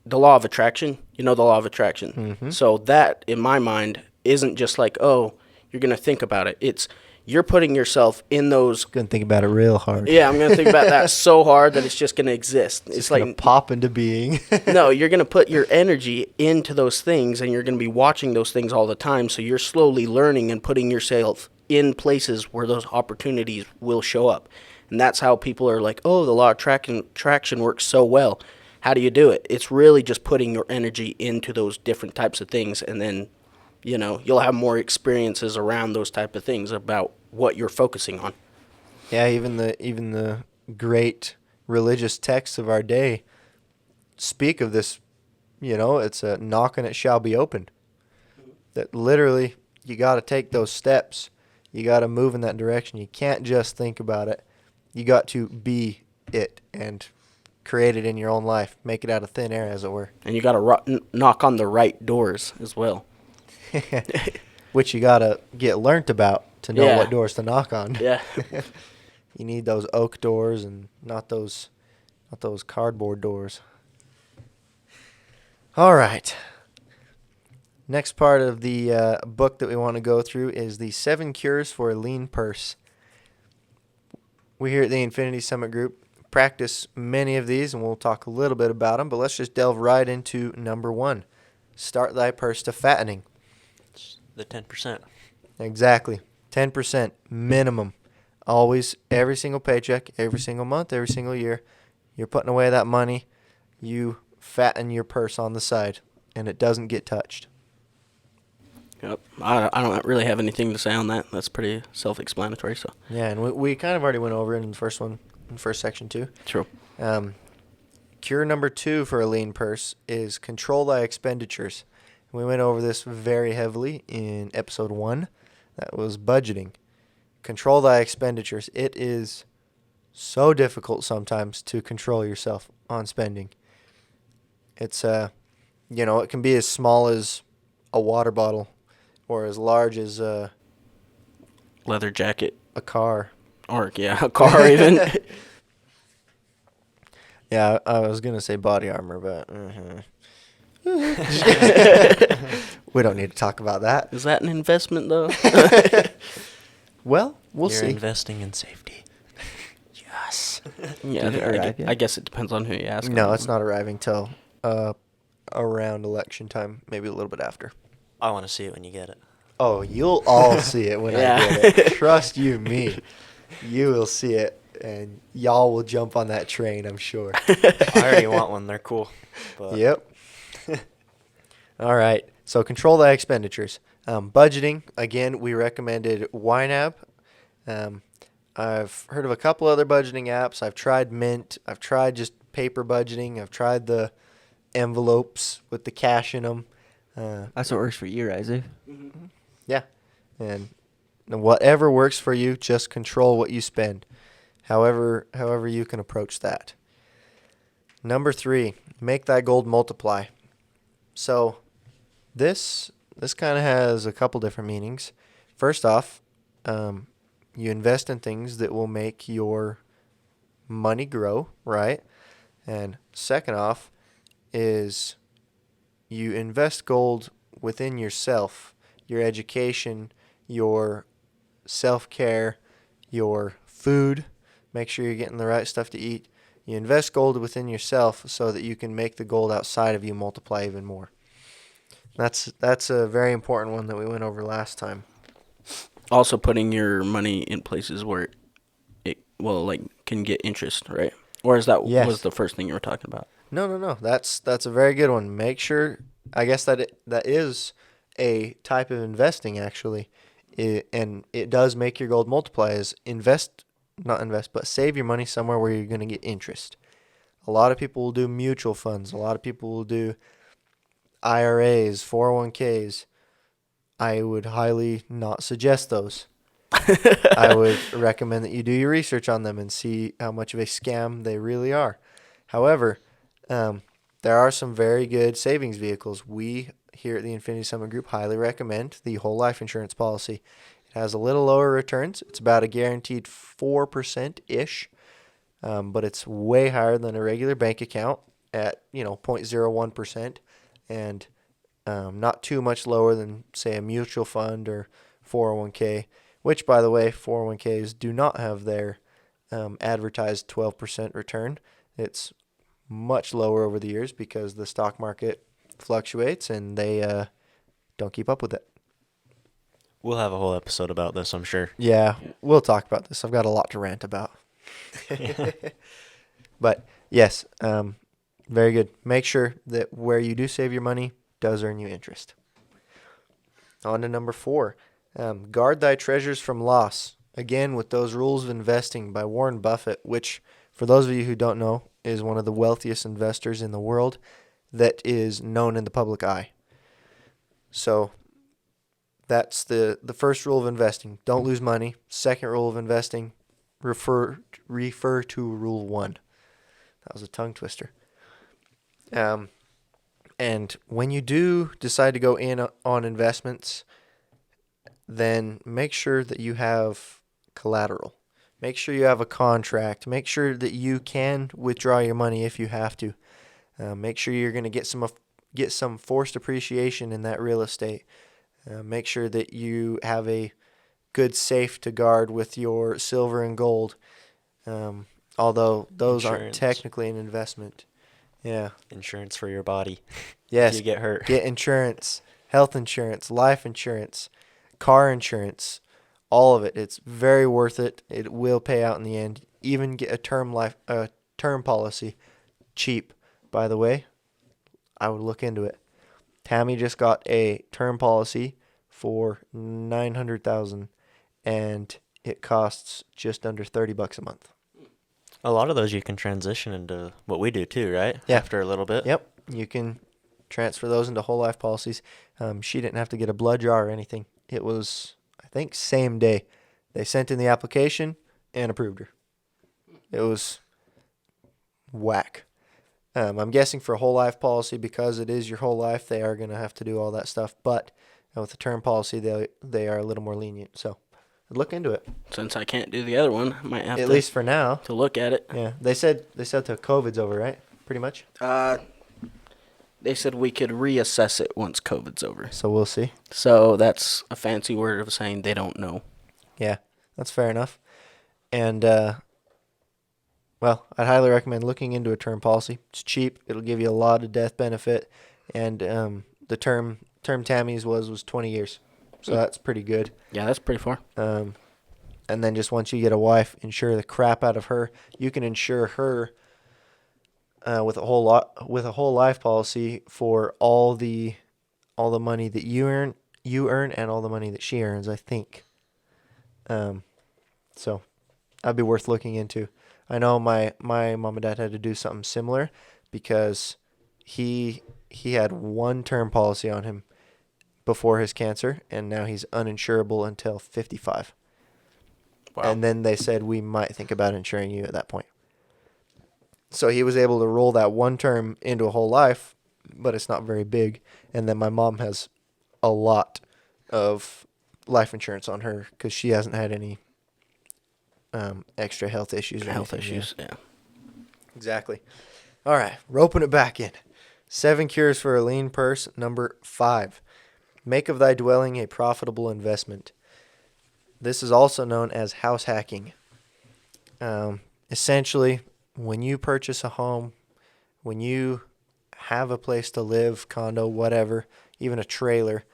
the law of attraction. You know the law of attraction. Mm-hmm. So that, in my mind, isn't just like, oh, you're going to think about it. It's you're putting yourself in those. Gonna think about it real hard. Yeah, I'm gonna think about that so hard that it's just gonna exist. It's like gonna pop into being. No, you're gonna put your energy into those things, and you're gonna be watching those things all the time. So you're slowly learning and putting yourself in places where those opportunities will show up. And that's how people are like, oh, the law of attraction works so well. How do you do it? It's really just putting your energy into those different types of things, and then you'll have more experiences around those type of things about what you're focusing on. Yeah, even the great religious texts of our day speak of this. It's a knock and it shall be opened. That literally, you got to take those steps. You got to move in that direction. You can't just think about it. You got to be it and create it in your own life. Make it out of thin air, as it were. And you got to knock on the right doors as well. Which you got to get learnt about to know what doors to knock on. Yeah. You need those oak doors and not those cardboard doors. All right. Next part of the book that we want to go through is the 7 Cures for a Lean Purse. We here at the Infinity Summit Group practice many of these, and we'll talk a little bit about them, but let's just delve right into number 1. Start thy purse to fattening. The 10%. Exactly. 10% minimum. Always, every single paycheck, every single month, every single year, you're putting away that money. You fatten your purse on the side, and it doesn't get touched. Yep. I don't really have anything to say on that. That's pretty self-explanatory. So Yeah, and we kind of already went over it in the first one, in the first section too. true. Cure number 2 for a lean purse is control thy expenditures. We went over this very heavily in episode 1. That was budgeting. Control thy expenditures. It is so difficult sometimes to control yourself on spending. It's it can be as small as a water bottle or as large as a Leather jacket, car. or a car even. Yeah, I was going to say body armor, but we don't need to talk about that. Is that an investment though? Well, we'll You're see. investing in safety. Yes. Yeah, Did it arrive yet? I guess it depends on who you ask. No, it's not arriving till around election time, maybe a little bit after. I want to see it when you get it. Oh, you'll all see it when I Yeah. get it. Trust you me. You will see it, and y'all will jump on that train, I'm sure. I already want one. They're cool. But Yep. All right. So control thy expenditures. Budgeting, again, we recommended YNAB. I've heard of a couple other budgeting apps. I've tried Mint. I've tried just paper budgeting. I've tried the envelopes with the cash in them. That's what works for you, Isaac. Yeah. And whatever works for you, just control what you spend. However you can approach that. Number 3, make thy gold multiply. So this kind of has a couple different meanings. First off, you invest in things that will make your money grow, right? And second off is you invest gold within yourself, your education, your self-care, your food. Make sure you're getting the right stuff to eat. You invest gold within yourself so that you can make the gold outside of you multiply even more. That's a very important one that we went over last time. Also, putting your money in places where it can get interest, right? Or is that Yes. was the first thing you were talking about? No. That's a very good one. Make sure. I guess that is a type of investing actually, and it does make your gold multiply. Is not invest, but save your money somewhere where you're going to get interest. A lot of people will do mutual funds. A lot of people will do IRAs, 401ks. I would highly not suggest those. I would recommend that you do your research on them and see how much of a scam they really are. However, there are some very good savings vehicles. We here at the Infinity Summit Group highly recommend the whole life insurance policy. It has a little lower returns. It's about a guaranteed 4%-ish, but it's way higher than a regular bank account at 0.01%, and not too much lower than, say, a mutual fund or 401k, which, by the way, 401ks do not have their advertised 12% return. It's much lower over the years because the stock market fluctuates and they don't keep up with it. we'll have a whole episode about this, I'm sure. Yeah, we'll talk about this. I've got a lot to rant about. But yes, very good. Make sure that where you do save your money does earn you interest. On to number 4. Guard thy treasures from loss. Again, with those rules of investing by Warren Buffett, which, for those of you who don't know, is one of the wealthiest investors in the world that is known in the public eye. So that's the first rule of investing. Don't lose money. Second rule of investing, refer to rule 1. That was a tongue twister. And when you do decide to go in on investments, then make sure that you have collateral. Make sure you have a contract. Make sure that you can withdraw your money if you have to. Make sure you're going to get some forced appreciation in that real estate. Make sure that you have a good safe to guard with your silver and gold. Although those aren't Insurance. technically an investment. Yeah. Insurance for your body. Yes. If you get hurt. Get insurance, health insurance, life insurance, car insurance, all of it. It's very worth it. It will pay out in the end. Even get a term policy, cheap. By the way, I would look into it. Tammy just got a term policy for $900,000, and it costs just under $30 a month. A lot of those you can transition into what we do too, right? Yeah. After a little bit. Yep, you can transfer those into whole life policies. She didn't have to get a blood draw or anything. It was, I think, same day. They sent in the application and approved her. It was whack. I'm guessing for a whole life policy, because it is your whole life, they are going to have to do all that stuff. But with the term policy, they are a little more lenient. So look into it. Since I can't do the other one, I might have At to least for now. to look at it. Yeah, they said till COVID's over, right? Pretty much. They said we could reassess it once COVID's over. So we'll see. So that's a fancy word of saying they don't know. Yeah, that's fair enough. And well, I'd highly recommend looking into a term policy. It's cheap. It'll give you a lot of death benefit, and the term Tammy's was 20 years, so that's pretty good. Yeah, that's pretty far. And then just once you get a wife, insure the crap out of her. You can insure her with a whole life policy for all the money that you earn, and all the money that she earns, I think. So that'd be worth looking into. I know my mom and dad had to do something similar because he had one term policy on him before his cancer, and now he's uninsurable until 55. Wow. And then they said, we might think about insuring you at that point. So he was able to roll that one term into a whole life, but it's not very big. And then my mom has a lot of life insurance on her because she hasn't had any extra health issues or Health anything. issues, yeah. Exactly. All right, roping it back in. 7 cures for a lean purse. Number 5. Make of thy dwelling a profitable investment. This is also known as house hacking. Essentially, when you purchase a home, when you have a place to live, condo, whatever, even a trailer,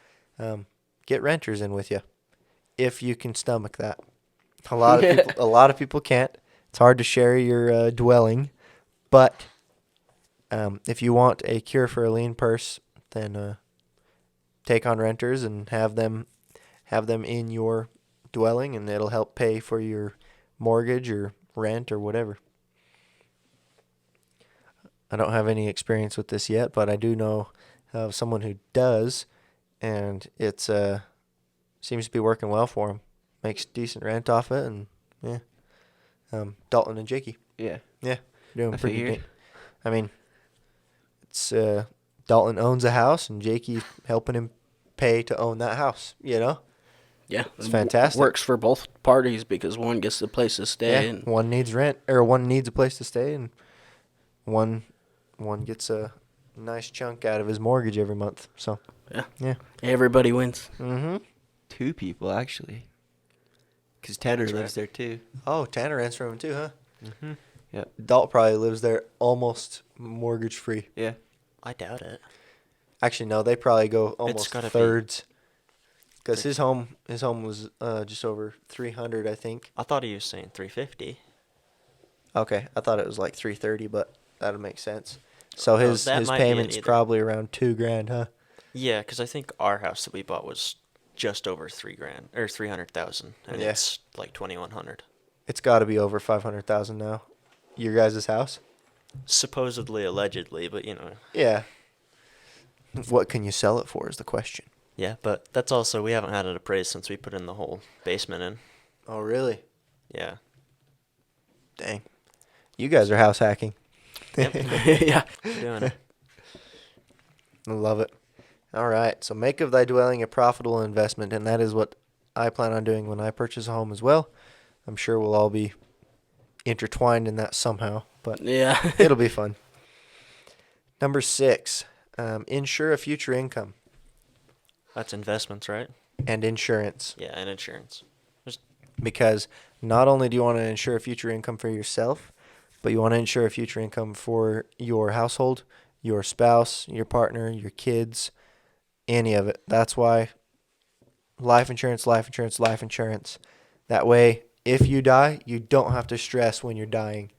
get renters in with you if you can stomach that. A lot of people can't. It's hard to share your dwelling, but if you want a cure for a lean purse, then take on renters and have them in your dwelling, and it'll help pay for your mortgage or rent or whatever. I don't have any experience with this yet, but I do know of someone who does, and it's seems to be working well for him. Makes decent rent off it, and yeah. Dalton and Jakey. Yeah. Yeah, doing I pretty figured. neat. I mean, it's Dalton owns a house, and Jakey helping him pay to own that house. You know, Yeah, it's fantastic. Works for both parties because one gets the place to stay. Yeah, And one needs rent, or one needs a place to stay, and one gets a nice chunk out of his mortgage every month. So yeah. everybody wins. Mm-hmm. 2 people, actually. Because Tanner That's lives there, too. Oh, Tanner rents from him too, huh? Mm-hmm. Yep. Dalt probably lives there almost mortgage free. Yeah. I doubt it. Actually, no, they probably go almost gotta be. thirds. Because his home was just over 300, I think. I thought he was saying 350. Okay, I thought it was like 330, but that'll make sense. So his that might be it payment's either. probably around $2,000, huh? Yeah, because I think our house that we bought was just over $3,000 or 300,000, and Yeah. it's like 2,100. It's got to be over 500,000 now. Your guys' house? Supposedly, allegedly, but you know. Yeah. What can you sell it for is the question. Yeah, but that's also, we haven't had it appraised since we put in the whole basement in. Oh, really? Yeah. Dang. You guys are house hacking. Yeah. We're doing it. I love it. All right. So make of thy dwelling a profitable investment, and that is what I plan on doing when I purchase a home as well. I'm sure we'll all be intertwined in that somehow, but Yeah. it'll be fun. Number 6, insure a future income That's investments, right? and insurance. Yeah, and insurance. Because not only do you want to insure a future income for yourself, but you want to insure a future income for your household, your spouse, your partner, your kids, any of it. That's why life insurance, life insurance, life insurance. That way, if you die, you don't have to stress when you're dying.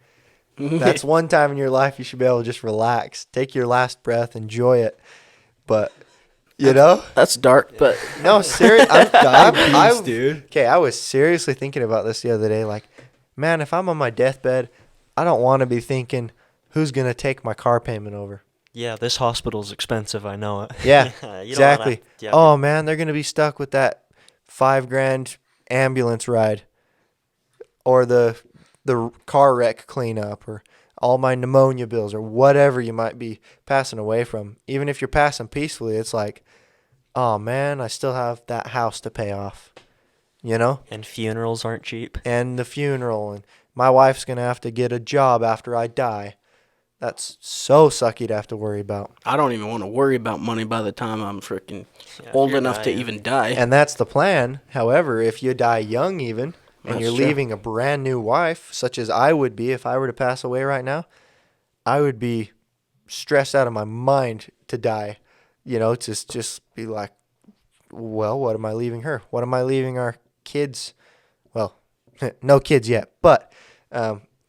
That's one time in your life you should be able to just relax, take your last breath, enjoy it. But You know? That's dark, but No, serious. Die in peace, dude. Okay, I was seriously thinking about this the other day. Like, man, if I'm on my deathbed, I don't want to be thinking, who's going to take my car payment over? Yeah, this hospital's expensive. I know it. Yeah, You don't wanna- exactly. yeah, Oh, man, they're going to be stuck with that $5,000 ambulance ride or the car wreck cleanup or all my pneumonia bills or whatever you might be passing away from. Even if you're passing peacefully, it's like, oh, man, I still have that house to pay off, you know? And funerals aren't cheap. And the funeral, and my wife's going to have to get a job after I die. That's so sucky to have to worry about. I don't even want to worry about money by the time I'm freaking Yeah, if old you're enough to dying. even die. And that's the plan. However, if you die young even, and That's you're true. leaving a brand new wife, such as I would be if I were to pass away right now, I would be stressed out of my mind to die. You know, to just be like, well, what am I leaving her? What am I leaving our kids? Well, no kids yet, but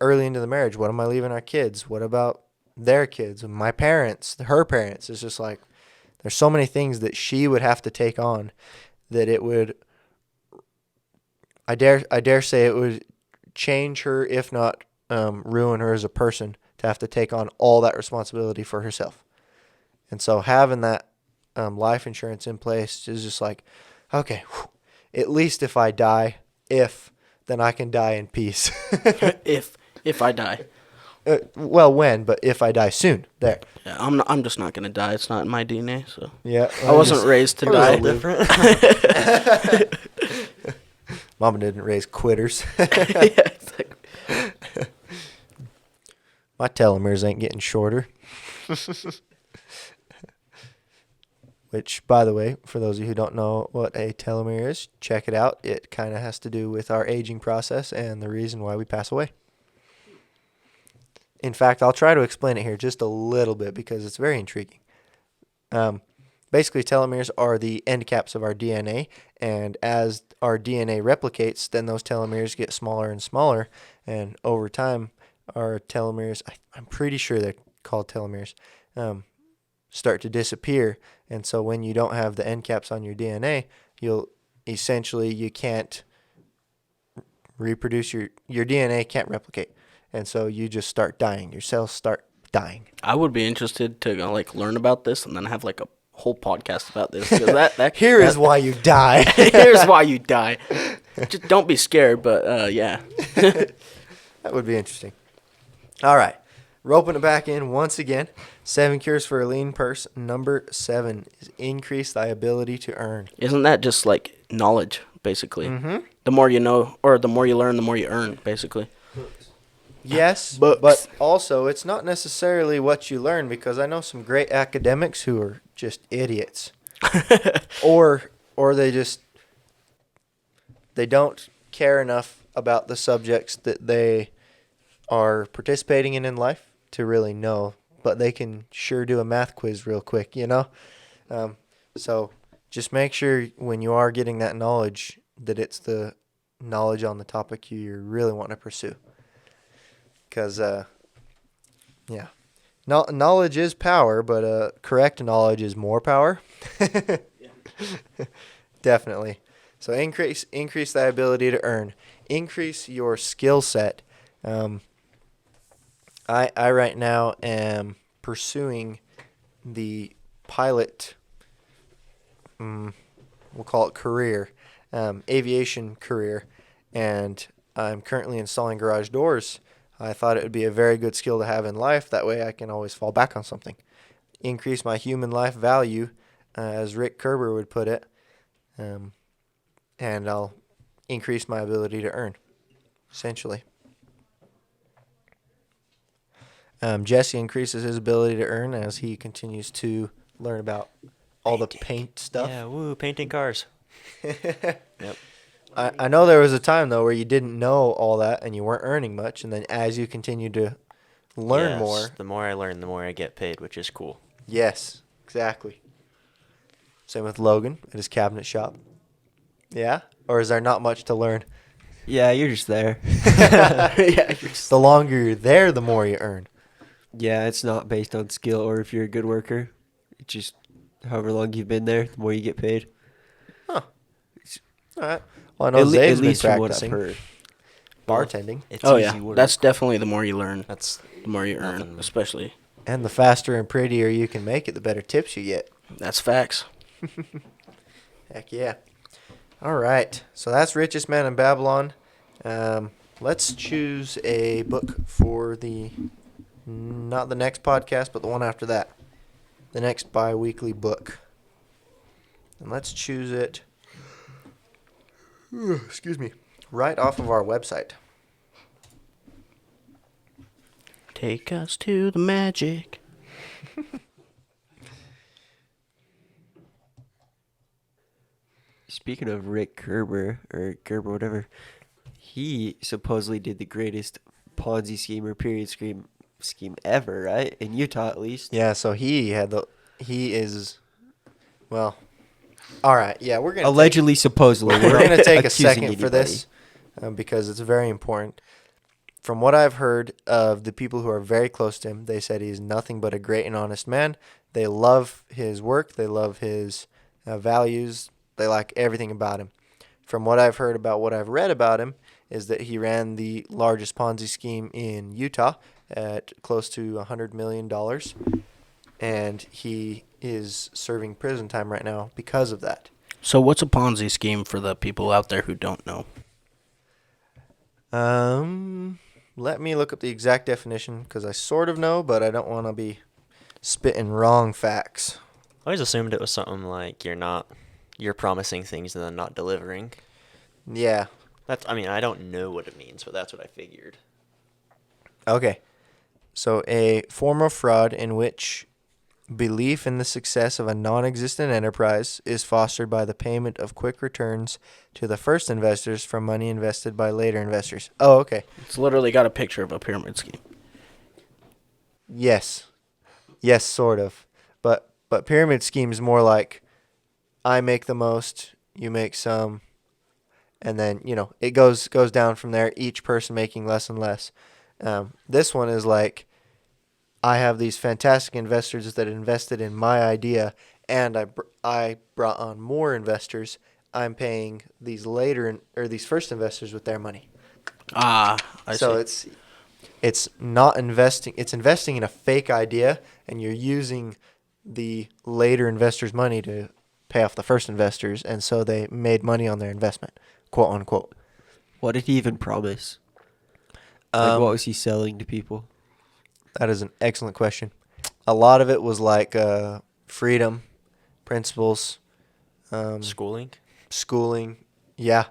early into the marriage, what am I leaving our kids? What about their kids? My parents, her parents? It's just like, there's so many things that she would have to take on that it would, I dare say it would change her, if not ruin her as a person, to have to take on all that responsibility for herself. And so having that life insurance in place is just like, okay, at least if I die, then I can die in peace. if I die. Well, when, but if I die soon, there. Yeah, I'm just not gonna die. It's not in my DNA. So Yeah, I wasn't raised to We're die. all different. Mama didn't raise quitters. Yeah, exactly. My telomeres ain't getting shorter. Which, by the way, for those of you who don't know what a telomere is, check it out. It kind of has to do with our aging process and the reason why we pass away. In fact, I'll try to explain it here just a little bit because it's very intriguing. Basically, telomeres are the end caps of our DNA, and as our DNA replicates, then those telomeres get smaller and smaller, and over time, our telomeres, I'm pretty sure they're called telomeres, start to disappear. And so when you don't have the end caps on your DNA, you can't reproduce, your DNA can't replicate. And so you just start dying. Your cells start dying. I would be interested to like learn about this and then have like a whole podcast about this. 'Cause that Here's why you die. here's why you die. Just don't be scared, but yeah. That would be interesting. All right. Roping it back in once again. 7 cures for a lean purse. Number 7 is increase thy ability to earn. Isn't that just like knowledge, basically? Mm-hmm. The more you know, or the more you learn, the more you earn, basically. Yes, Books. but also it's not necessarily what you learn, because I know some great academics who are just idiots. or they don't care enough about the subjects that they are participating in life to really know, but they can sure do a math quiz real quick, you know? So just make sure when you are getting that knowledge that it's the knowledge on the topic you really want to pursue. Because, yeah, knowledge is power, but correct knowledge is more power. Definitely. So increase that ability to earn. Increase your skill set. I right now am pursuing the pilot, we'll call it career, aviation career, and I'm currently installing garage doors. I thought it would be a very good skill to have in life. That way I can always fall back on something. Increase my human life value, as Rick Kerber would put it, and I'll increase my ability to earn, essentially. Jesse increases his ability to earn as he continues to learn about all the paint stuff. Yeah, woo, painting cars. Yep. I know there was a time, though, where you didn't know all that and you weren't earning much, and then as you continue to learn Yes, more. The more I learn, the more I get paid, which is cool. Yes, exactly. Same with Logan at his cabinet shop. Yeah? Or is there not much to learn? Yeah, you're just there. Yeah, The longer you're there, the more you earn. Yeah, it's not based on skill or if you're a good worker. It's just however long you've been there, the more you get paid. All right. Well, I know At Zave's been least from what I've practicing heard. bartending. It's Oh easy yeah, work. that's definitely the more you learn, That's the more you earn, nothing. especially. And the faster and prettier you can make it, the better tips you get. That's facts. Heck yeah. All right. So that's Richest Man in Babylon. Let's choose a book for not the next podcast, but the one after that. The next bi-weekly book. And let's choose it, excuse me, right off of our website. Take us to the magic. Speaking of Rick Gerber, or Gerber, whatever, he supposedly did the greatest Ponzi scheme or period scheme ever, right? In Utah, at least. Yeah, so he is, well, all right. Yeah, we're going to Allegedly, supposedly. We're going to take a accusing second for anybody. this because it's very important. From what I've heard of the people who are very close to him, they said he's nothing but a great and honest man. They love his work. They love his values. They like everything about him. From what I've heard about what I've read about him is that he ran the largest Ponzi scheme in Utah at close to $100 million. And he is serving prison time right now because of that. So what's a Ponzi scheme for the people out there who don't know? Let me look up the exact definition because I sort of know, but I don't want to be spitting wrong facts. I always assumed it was something like you're promising things and then not delivering. Yeah. I don't know what it means, but that's what I figured. Okay. So a form of fraud in which belief in the success of a non-existent enterprise is fostered by the payment of quick returns to the first investors from money invested by later investors. Oh, okay. It's literally got a picture of a pyramid scheme. Yes. Yes, sort of. But pyramid scheme is more like I make the most, you make some, and then, it goes down from there, each person making less and less. This one is like I have these fantastic investors that invested in my idea, and I brought on more investors. I'm paying these these first investors with their money. I So see. it's not investing. It's investing in a fake idea, and you're using the later investors' money to pay off the first investors, and so they made money on their investment, quote unquote. What did he even promise? What was he selling to people? That is an excellent question. A lot of it was like freedom, principles, schooling. Yeah.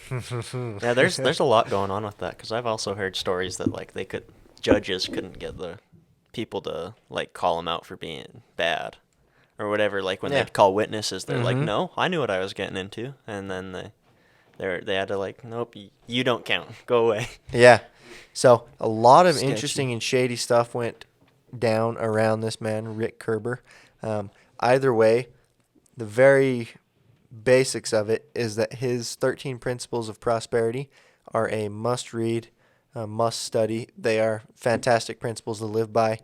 Yeah, there's a lot going on with that because I've also heard stories that judges couldn't get the people to call them out for being bad or whatever. Like when Yeah. they'd call witnesses, they're like, Mhm. "No, I knew what I was getting into," and then they had to "Nope, you don't count. Go away." Yeah. So a lot of Sketchy. interesting and shady stuff went down around this man, Rick Kerber. Either way, the very basics of it is that his 13 Principles of Prosperity are a must-read, must study. They are fantastic principles to live by.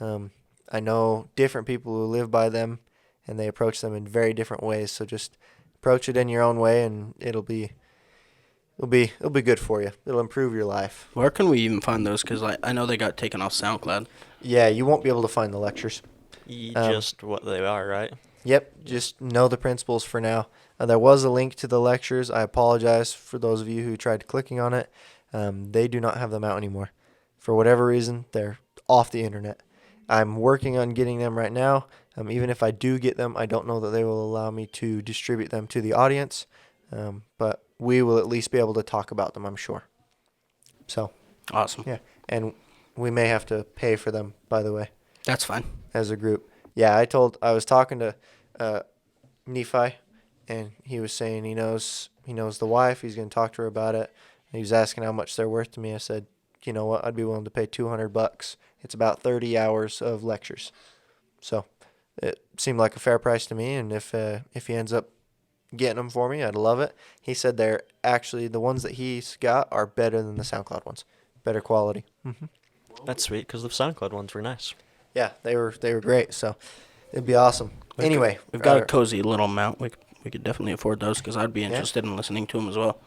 I know different people who live by them, and they approach them in very different ways. So just approach it in your own way, and it'll be good for you. It'll improve your life. Where can we even find those? Because I know they got taken off SoundCloud. Yeah, you won't be able to find the lectures. Just what they are, right? Yep, just know the principles for now. There was a link to the lectures. I apologize for those of you who tried clicking on it. They do not have them out anymore. For whatever reason, they're off the internet. I'm working on getting them right now. Even if I do get them, I don't know that they will allow me to distribute them to the audience. But we will at least be able to talk about them, I'm sure. So, Awesome. yeah. And we may have to pay for them, by the way, That's fine. as a group. Yeah, I was talking to Nephi, and he was saying he knows the wife. He's going to talk to her about it. He was asking how much they're worth to me. I said, you know what? I'd be willing to pay $200. It's about 30 hours of lectures. So it seemed like a fair price to me, and if he ends up getting them for me, I'd love it. He said they're actually, the ones that he's got are better than the SoundCloud ones. Better quality. Mm-hmm. That's sweet because the SoundCloud ones were nice. Yeah, they were great. So It'd be awesome. Anyway, We've got a cozy little amount. We could definitely afford those because I'd be interested in listening to them as well.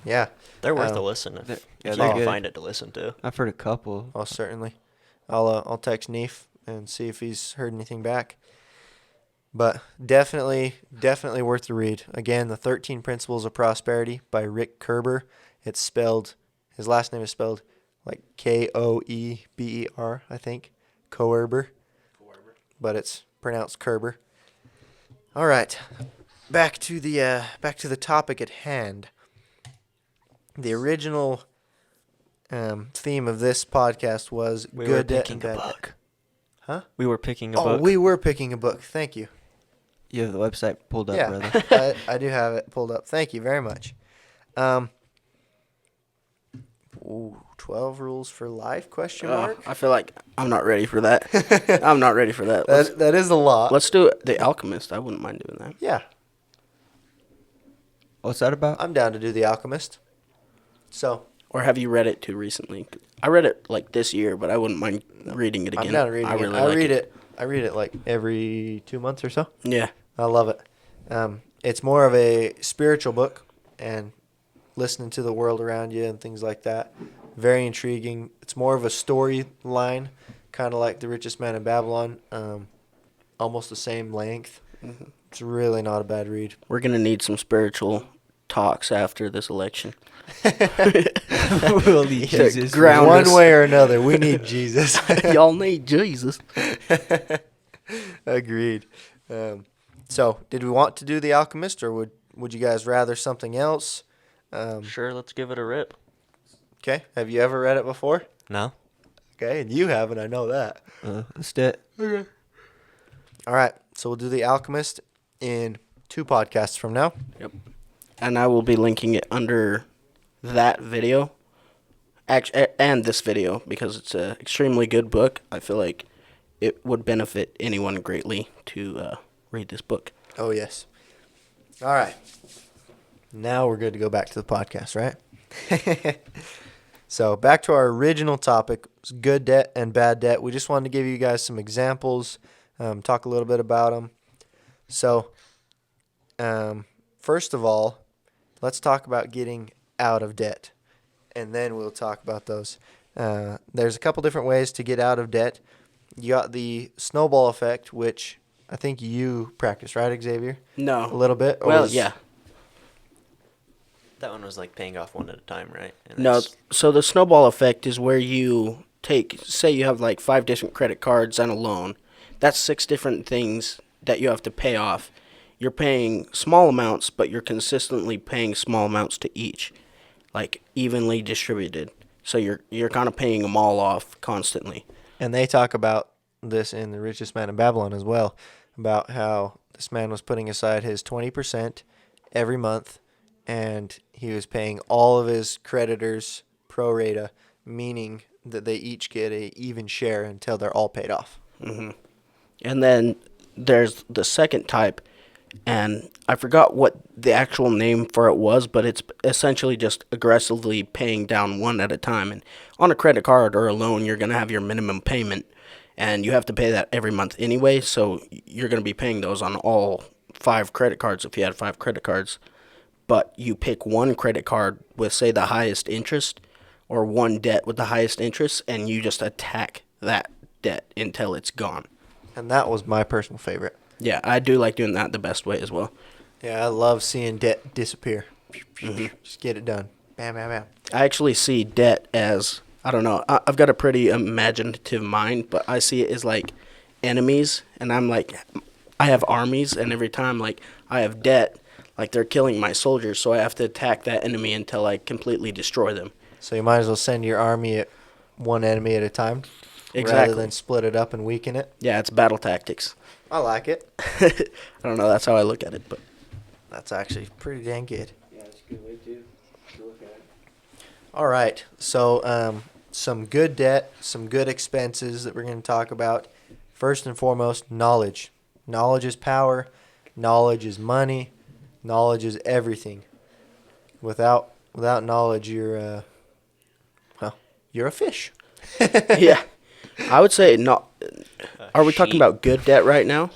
yeah. They're worth a listen if they're you good. can find it to listen to. I've heard a couple. Oh, certainly. I'll text Neef and see if he's heard anything back. But definitely worth the read. Again, The 13 Principles of Prosperity by Rick Kerber. It's spelled, his last name is spelled like Koeber, I think. Koerber. But it's pronounced Kerber. All right. Back to the topic at hand. The original theme of this podcast was We good were debt picking and a bad debt. book. Huh? We were picking a Oh, book. we were picking a book. Thank you. You have the website pulled up, Yeah, brother. I do have it pulled up. Thank you very much. 12 rules for life? Question mark. I feel like I'm not ready for that. I'm not ready for that. That is a lot. Let's do it. The Alchemist. I wouldn't mind doing that. Yeah, What's that about? I'm down to do The Alchemist. So Or have you read it too recently? I read it like this year, but I wouldn't mind reading it again. I'm down to reading I it. really I like read it. I read it like every 2 months or so. Yeah. I love it. It's more of a spiritual book and listening to the world around you and things like that. Very intriguing. It's more of a storyline, kind of like The Richest Man in Babylon. Almost the same length. Mm-hmm. It's really not a bad read. We're going to need some spiritual talks after this election. We'll need Jesus. Ground One us. way or another, we need Jesus. Y'all need Jesus. Agreed. So, did we want to do The Alchemist, or would you guys rather something else? Sure, let's give it a rip. Okay. Have you ever read it before? No? Okay, and you haven't. I know that. Let's do it. Okay. All right. So we'll do The Alchemist in 2 podcasts from now. Yep. And I will be linking it under that video and this video because it's an extremely good book. I feel like it would benefit anyone greatly to read this book. Oh, yes. All right. Now we're good to go back to the podcast, right? So back to our original topic, good debt and bad debt. We just wanted to give you guys some examples, talk a little bit about them. So first of all, let's talk about getting out of debt, and then we'll talk about those. There's a couple different ways to get out of debt. You got the snowball effect, which I think you practice, right, Xavier? No. A little bit? Or Well, was- yeah. That one was like paying off one at a time, right? And No, that's- so the snowball effect is where you say you have like 5 different credit cards and a loan. That's 6 different things that you have to pay off. You're paying small amounts, but you're consistently paying small amounts to each, like evenly distributed. So you're kind of paying them all off constantly. And they talk about this in The Richest Man in Babylon as well, about how this man was putting aside his 20% every month, and he was paying all of his creditors pro rata, meaning that they each get a even share until they're all paid off. Hmm. And then there's the second type, and I forgot what the actual name for it was, but it's essentially just aggressively paying down one at a time. And on a credit card or a loan, you're going to have your minimum payment, and you have to pay that every month anyway, so you're going to be paying those on all 5 credit cards if you had 5 credit cards. But you pick one credit card with, say, the highest interest, or one debt with the highest interest, and you just attack that debt until it's gone. And that was my personal favorite. Yeah, I do like doing that the best way as well. Yeah, I love seeing debt disappear. Just get it done. Bam, bam, bam. I actually see debt as, I don't know, I've got a pretty imaginative mind, but I see it as like enemies, and I'm like, I have armies, and every time like I have debt, like they're killing my soldiers, so I have to attack that enemy until I completely destroy them. So you might as well send your army at one enemy at a time, rather Exactly. than split it up and weaken it. Yeah, it's battle tactics. I like it. I don't know, that's how I look at it, but That's actually pretty dang good. Yeah, it's a good way to look at it. All right, so some good debt, some good expenses that we're going to talk about. First and foremost, knowledge. Knowledge is power. Knowledge is money. Knowledge is everything. Without knowledge, you're a fish. yeah. I would say not. Are we talking about good debt right now?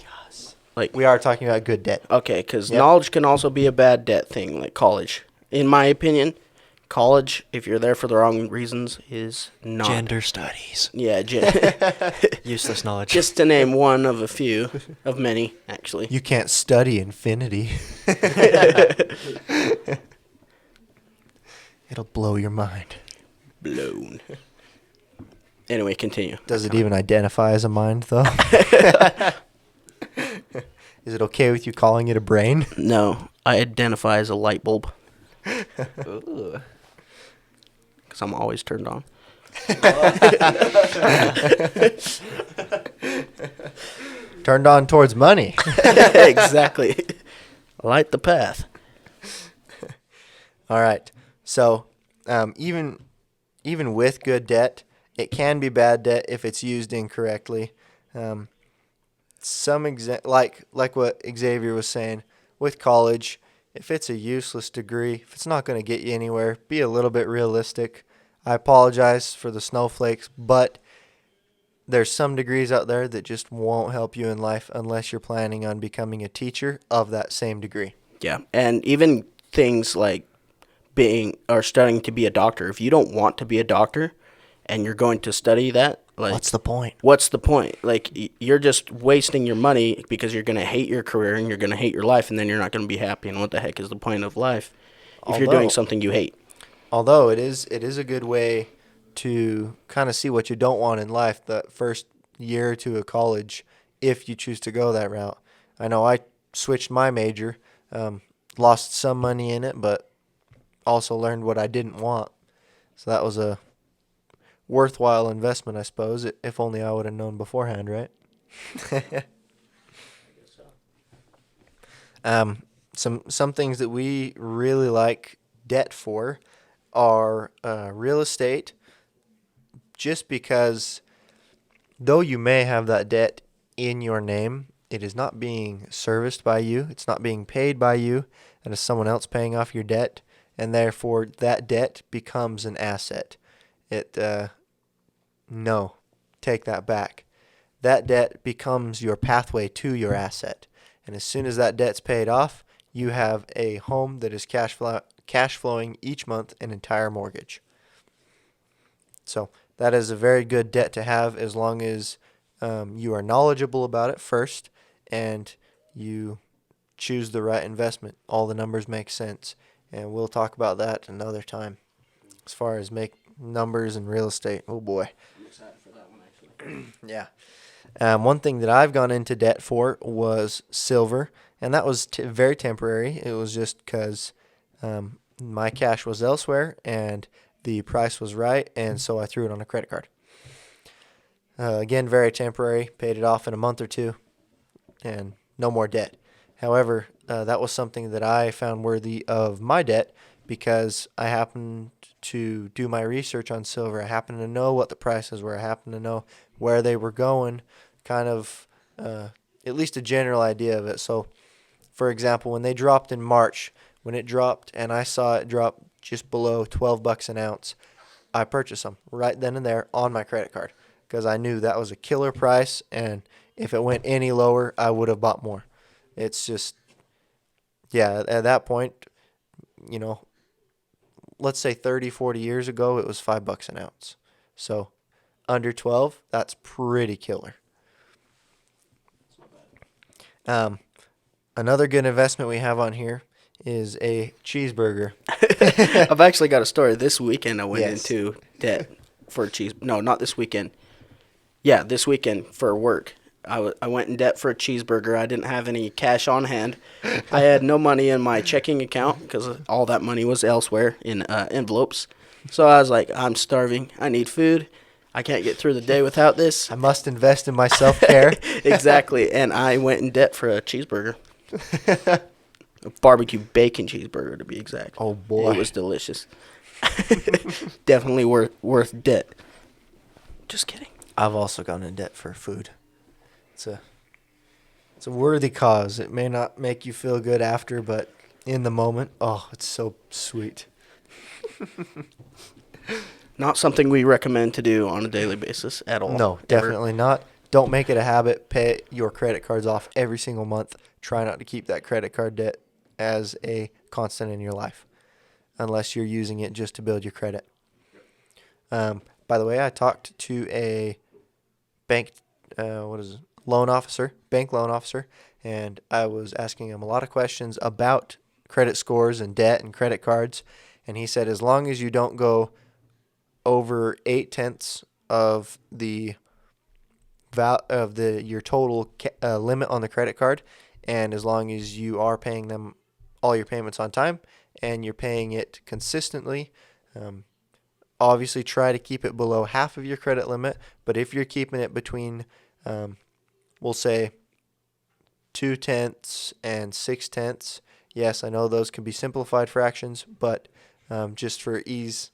Like, We are talking about good debt. okay, because Yep. knowledge can also be a bad debt thing, like college. In my opinion, college, if you're there for the wrong reasons, is not. Gender studies. Yeah, Useless knowledge. just to name one of a few, of many, actually. You can't study infinity. It'll blow your mind. Blown. Anyway, continue. Does it even identify as a mind, though? Is it okay with you calling it a brain? No, I identify as a light bulb Ooh. because I'm always turned on. Turned on towards money. Exactly. Light the path. All right. So, even with good debt, it can be bad debt if it's used incorrectly. Like what Xavier was saying with college, if it's a useless degree, if it's not going to get you anywhere, be a little bit realistic. I apologize for the snowflakes, but there's some degrees out there that just won't help you in life unless you're planning on becoming a teacher of that same degree. Yeah, and even things like being or studying to be a doctor. If you don't want to be a doctor and you're going to study that, like, What's the point? what's the point? Like, you're just wasting your money because you're going to hate your career and you're going to hate your life, and then you're not going to be happy. And what the heck is the point of life if you're doing Although- something you hate? Although it is a good way to kind of see what you don't want in life the first year or two of college if you choose to go that route. I know I switched my major, lost some money in it, but also learned what I didn't want. So that was a worthwhile investment, I suppose, if only I would have known beforehand, right? Some things that we really like debt for are real estate, just because though you may have that debt in your name, it is not being serviced by you, it's not being paid by you, and it's someone else paying off your debt, and therefore that debt becomes an asset. No, take that back. That debt becomes your pathway to your asset. And as soon as that debt's paid off, you have a home that is cash flowing each month, an entire mortgage. So that is a very good debt to have as long as you are knowledgeable about it first and you choose the right investment. All the numbers make sense. And we'll talk about that another time as far as make numbers and real estate. Oh boy. I'm excited for that one, actually. Yeah. One thing that I've gone into debt for was silver, and that was very temporary. It was just because my cash was elsewhere and the price was right, and so I threw it on a credit card. Again, very temporary. Paid it off in a month or two, and no more debt. However, that was something that I found worthy of my debt because I happened to do my research on silver. I happened to know what the prices were. I happened to know where they were going, kind of at least a general idea of it. So, for example, when they dropped in March, when it dropped and I saw it drop just below $12 an ounce, I purchased them right then and there on my credit card because I knew that was a killer price, and if it went any lower, I would have bought more. It's just, yeah, at that point, you know, let's say 30, 40 years ago, it was $5 an ounce. So under 12, that's pretty killer. Another good investment we have on here is a cheeseburger. I've actually got a story. This weekend I went Yes. into debt for a cheese. No, not this weekend. Yeah, this weekend for work. I went in debt for a cheeseburger. I didn't have any cash on hand. I had no money in my checking account because all that money was elsewhere in envelopes. So I was like, I'm starving. I need food. I can't get through the day without this. I must invest in my self-care. Exactly. And I went in debt for a cheeseburger. A barbecue bacon cheeseburger, to be exact. Oh, boy. It was delicious. Definitely worth debt. Just kidding. I've also gone in debt for food. It's a worthy cause. It may not make you feel good after, but in the moment, oh, it's so sweet. Not something we recommend to do on a daily basis at all. No, Ever. definitely not. Don't make it a habit. Pay your credit cards off every single month. Try not to keep that credit card debt as a constant in your life, unless you're using it just to build your credit. By the way, I talked to a bank, loan officer, bank loan officer, and I was asking him a lot of questions about credit scores and debt and credit cards, and he said as long as you don't go over 8/10 of the your total limit on the credit card, and as long as you are paying them all your payments on time and you're paying it consistently, obviously try to keep it below half of your credit limit. But if you're keeping it between, we'll say 2/10 and 6/10, yes, I know those can be simplified fractions, but just for ease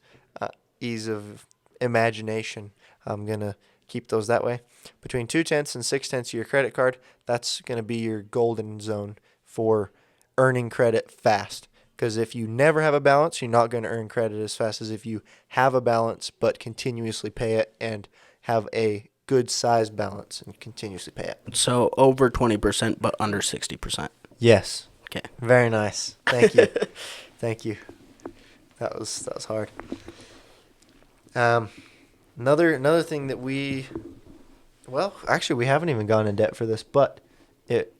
of imagination, I'm gonna keep those that way. Between 2/10 and 6/10 of your credit card, that's gonna be your golden zone for earning credit fast. Because if you never have a balance, you're not going to earn credit as fast as if you have a balance but continuously pay it and have a good sized balance and continuously pay it. So over 20%, but under 60%. Yes. Okay. Very nice. Thank you. Thank you. That was hard. Another thing that we haven't even gone in debt for this, but it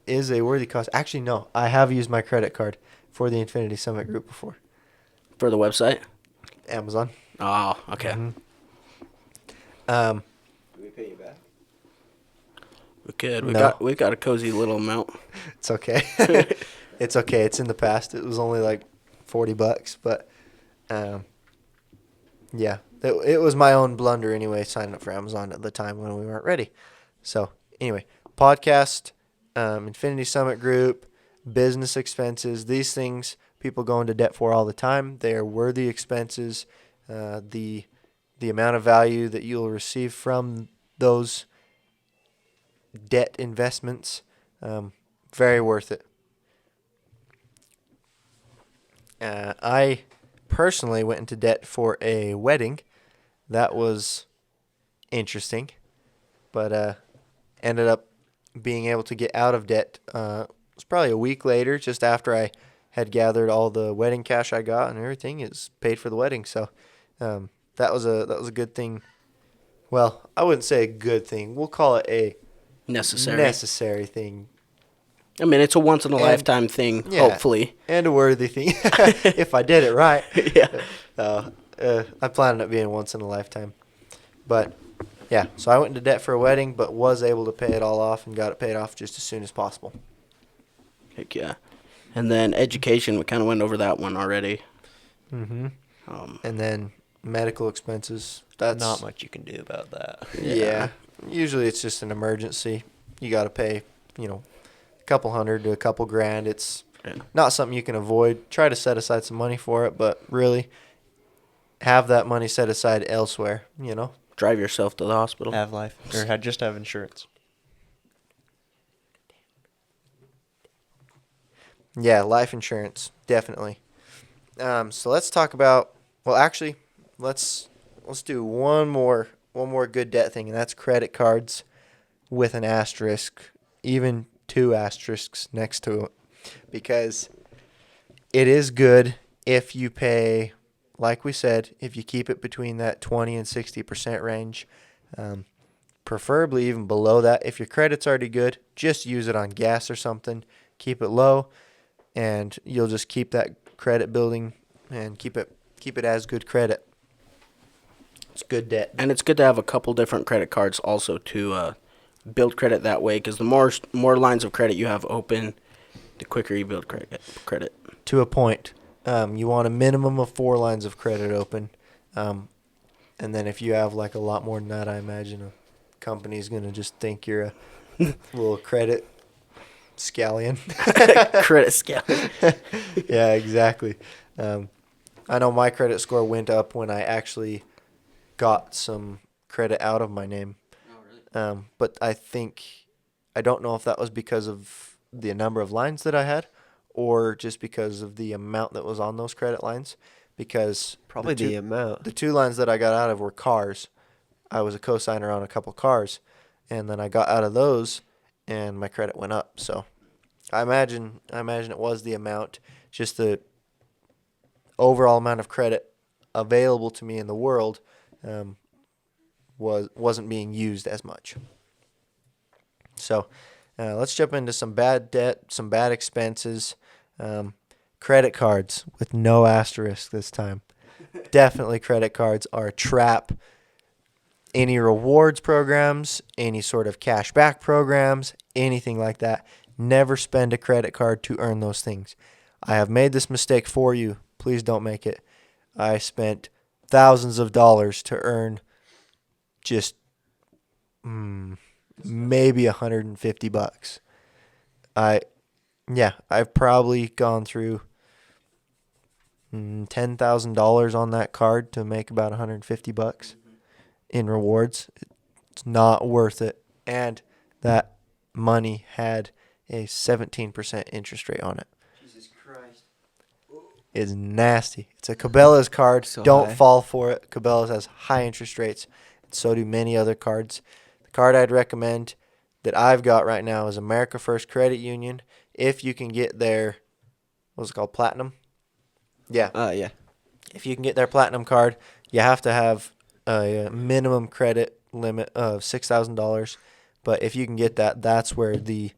is a worthy cause. Actually, no, I have used my credit card for the Infinity Summit group before. For the website? Amazon. Oh, okay. Mm-hmm. Can we pay you back? We could. No. We got a cozy little amount. It's okay. It's okay. It's in the past. It was only like $40, but yeah, it was my own blunder anyway, signing up for Amazon at the time when we weren't ready. So anyway, podcast, Infinity Summit group, business expenses, these things people go into debt for all the time. They are worthy expenses. The amount of value that you'll receive from those debt investments, very worth it. I personally went into debt for a wedding. That was interesting, but ended up being able to get out of debt. It was probably a week later, just after I had gathered all the wedding cash I got and everything is paid for the wedding. So that was a good thing. Well, I wouldn't say a good thing. We'll call it a necessary thing. I mean, it's a once in a lifetime thing, yeah, hopefully. And a worthy thing, if I did it right. Yeah. I planned on it being once in a lifetime. But, yeah, so I went into debt for a wedding, but was able to pay it all off and got it paid off just as soon as possible. Heck yeah. And then education, we kind of went over that one already. Mm-hmm. And then medical expenses. That's not much you can do about that. Yeah. Usually it's just an emergency. You got to pay, a couple $100 to a couple grand. It's not something you can avoid. Try to set aside some money for it, but really have that money set aside elsewhere, Drive yourself to the hospital. Have life. Or just have insurance. Yeah, life insurance, definitely. So let's talk about, let's do one more good debt thing, and that's credit cards with an asterisk, even 2 asterisks next to it, because it is good if you pay, like we said, if you keep it between that 20 and 60% range, preferably even below that. If your credit's already good, just use it on gas or something. Keep it low, and you'll just keep that credit building and keep it as good credit. It's good debt. And it's good to have a couple different credit cards also to build credit that way, because the more lines of credit you have open, the quicker you build credit. To a point. You want a minimum of 4 lines of credit open. And then if you have like a lot more than that, I imagine a company's going to just think you're a little credit scallion. Credit scallion. Yeah, exactly. I know my credit score went up when I actually got some credit out of my name. Oh, really? But I don't know if that was because of the number of lines that I had or just because of the amount that was on those credit lines. Because Probably the amount. The 2 lines that I got out of were cars. I was a co-signer on a couple cars. and then I got out of those, and my credit went up. So I imagine it was the amount, just the overall amount of credit available to me in the world wasn't being used as much. So let's jump into some bad debt, some bad expenses. Credit cards with no asterisk this time. Definitely credit cards are a trap. Any rewards programs, any sort of cash back programs, anything like that. Never spend a credit card to earn those things. I have made this mistake for you. Please don't make it. I spent thousands of dollars to earn just maybe $150. I've probably gone through $10,000 on that card to make about $150 in rewards. It's not worth it. And that money had a 17% interest rate on it. Jesus Christ. It's nasty. It's a Cabela's card. So Don't high. fall for it. Cabela's has high interest rates. So do many other cards. The card I'd recommend that I've got right now is America First Credit Union. If you can get their, what's it called, Platinum? Yeah. Yeah. If you can get their Platinum card, you have to have a minimum credit limit of $6,000. But if you can get that, that's where the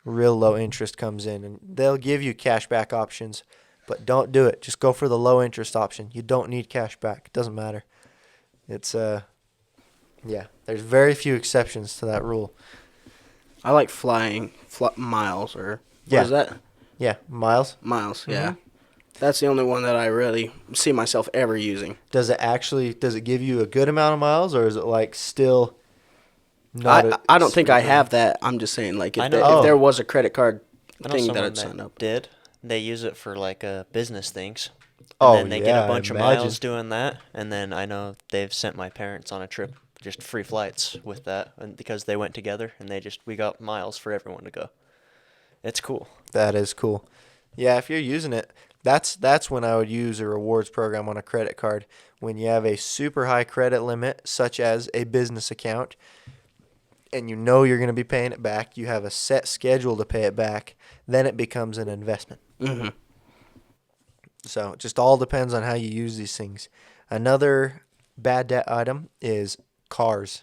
real low interest comes in. And they'll give you cash back options, but don't do it. Just go for the low interest option. You don't need cash back. It doesn't matter. It's, there's very few exceptions to that rule. I like flying miles, or what Yeah. is that? Yeah, Miles. Miles, yeah. That's the only one that I really see myself ever using. Does it give you a good amount of miles, or is it like still not I don't think I have that. I'm just saying, like, I if, know- if there was a credit card I know thing that someone I'd sign up. did. They use it for like business things. Oh, And then they yeah, get I a bunch of imagine. miles doing that. And then I know they've sent my parents on a trip, just free flights with that, and because they went together and we got miles for everyone to go. It's cool. That is cool. Yeah, if you're using it, that's when I would use a rewards program on a credit card. When you have a super high credit limit, such as a business account, and you know you're going to be paying it back, you have a set schedule to pay it back, then it becomes an investment. Mm-hmm. So it just all depends on how you use these things. Another bad debt item is cars.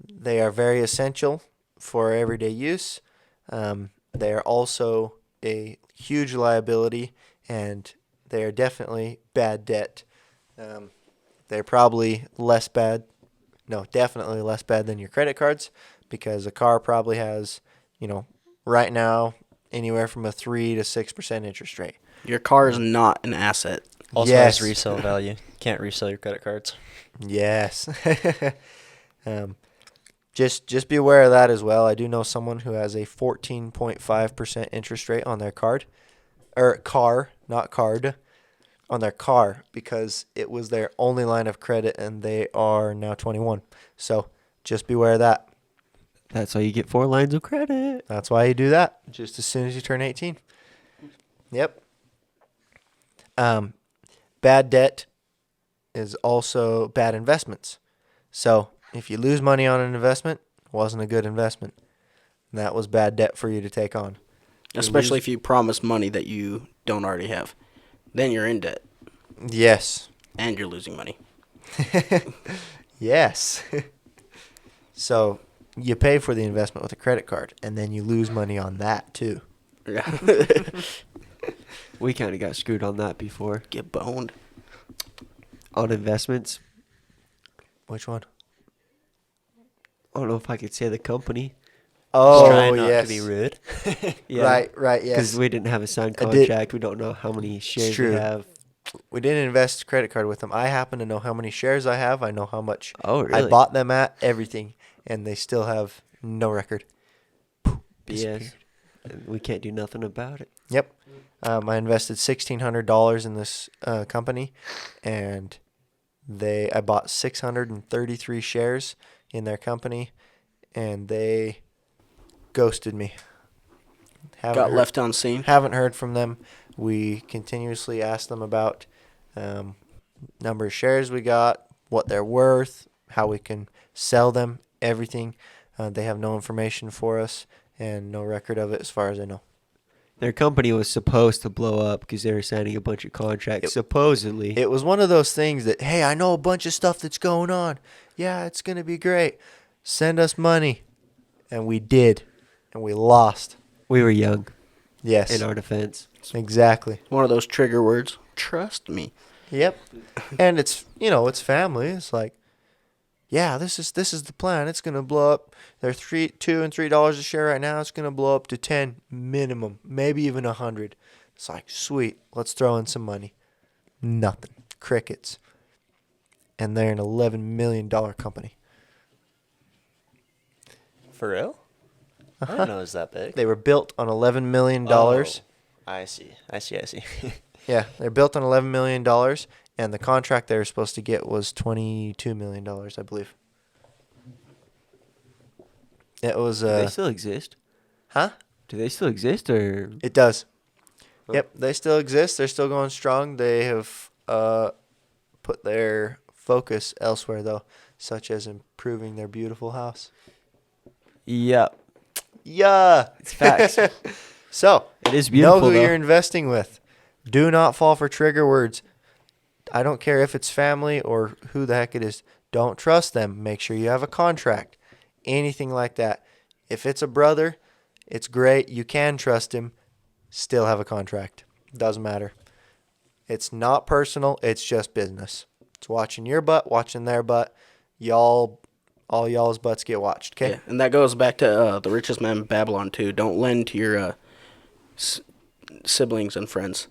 They are very essential for everyday use. They are also a huge liability, and they are definitely bad debt. They're probably definitely less bad than your credit cards, because a car probably has, right now, anywhere from a 3 to 6% interest rate. Your car is not an asset. Also Yes. has resale value. Can't resell your credit cards. Yes. Just be aware of that as well. I do know someone who has a 14.5% interest rate on their not card, on their car, because it was their only line of credit, and they are now 21. So just beware of that. That's why you get 4 lines of credit. That's why you do that just as soon as you turn 18. Yep. Bad debt is also bad investments. So if you lose money on an investment, it wasn't a good investment. That was bad debt for you to take on. Especially if you promise money that you don't already have. Then you're in debt. Yes. And you're losing money. Yes. So you pay for the investment with a credit card, and then you lose money on that too. Yeah. We kind of got screwed on that before. Get boned. On investments. Which one? I don't know if I could say the company. Oh, Trying not yes. to be rude. Right, yes. Because we didn't have a signed I did- contract. We don't know how many shares true. we have. We didn't invest a credit card with them. I happen to know how many shares I have. I know how much Oh, I really? bought them at, everything, and they still have no record. BS. Disappeared. And we can't do nothing about it. Yep. I invested $1,600 in this company, and I bought 633 shares in their company, and they ghosted me. Got left on scene. Haven't heard from them. We continuously ask them about number of shares we got, what they're worth, how we can sell them. everything. They have no information for us and no record of it as far as I know. Their company was supposed to blow up because they were signing a bunch of contracts, supposedly. It was one of those things that, hey, I know a bunch of stuff that's going on. Yeah, it's going to be great. Send us money. And we did. And we lost. We were young, Yes. in our defense. Exactly. One of those trigger words. Trust me. Yep. And it's, it's family. It's like, yeah, this is the plan. It's gonna blow up. They're $2 and $3 a share right now. It's gonna blow up to 10 minimum, maybe even 100. It's like, sweet. Let's throw in some money. Nothing. Crickets. And they're an $11 million company. For real? I didn't know it was that big. They were built on $11 million. Oh, I see. Yeah, they're built on $11 million, and the contract they were supposed to get was $22 million, I believe. It was. Do they still exist? Huh? Do they still exist, or? It does. Oh. Yep, they still exist. They're still going strong. They have put their focus elsewhere, though, such as improving their beautiful house. Yeah, Yeah. it's facts. So, It is beautiful, know who though. you're investing with. Do not fall for trigger words. I don't care if it's family or who the heck it is. Don't trust them. Make sure you have a contract. Anything like that. If it's a brother, it's great. You can trust him. Still have a contract. Doesn't matter. It's not personal. It's just business. It's watching your butt, watching their butt. All y'all's butts get watched. Okay. Yeah, and that goes back to the Richest Man Babylon too. Don't lend to your siblings and friends.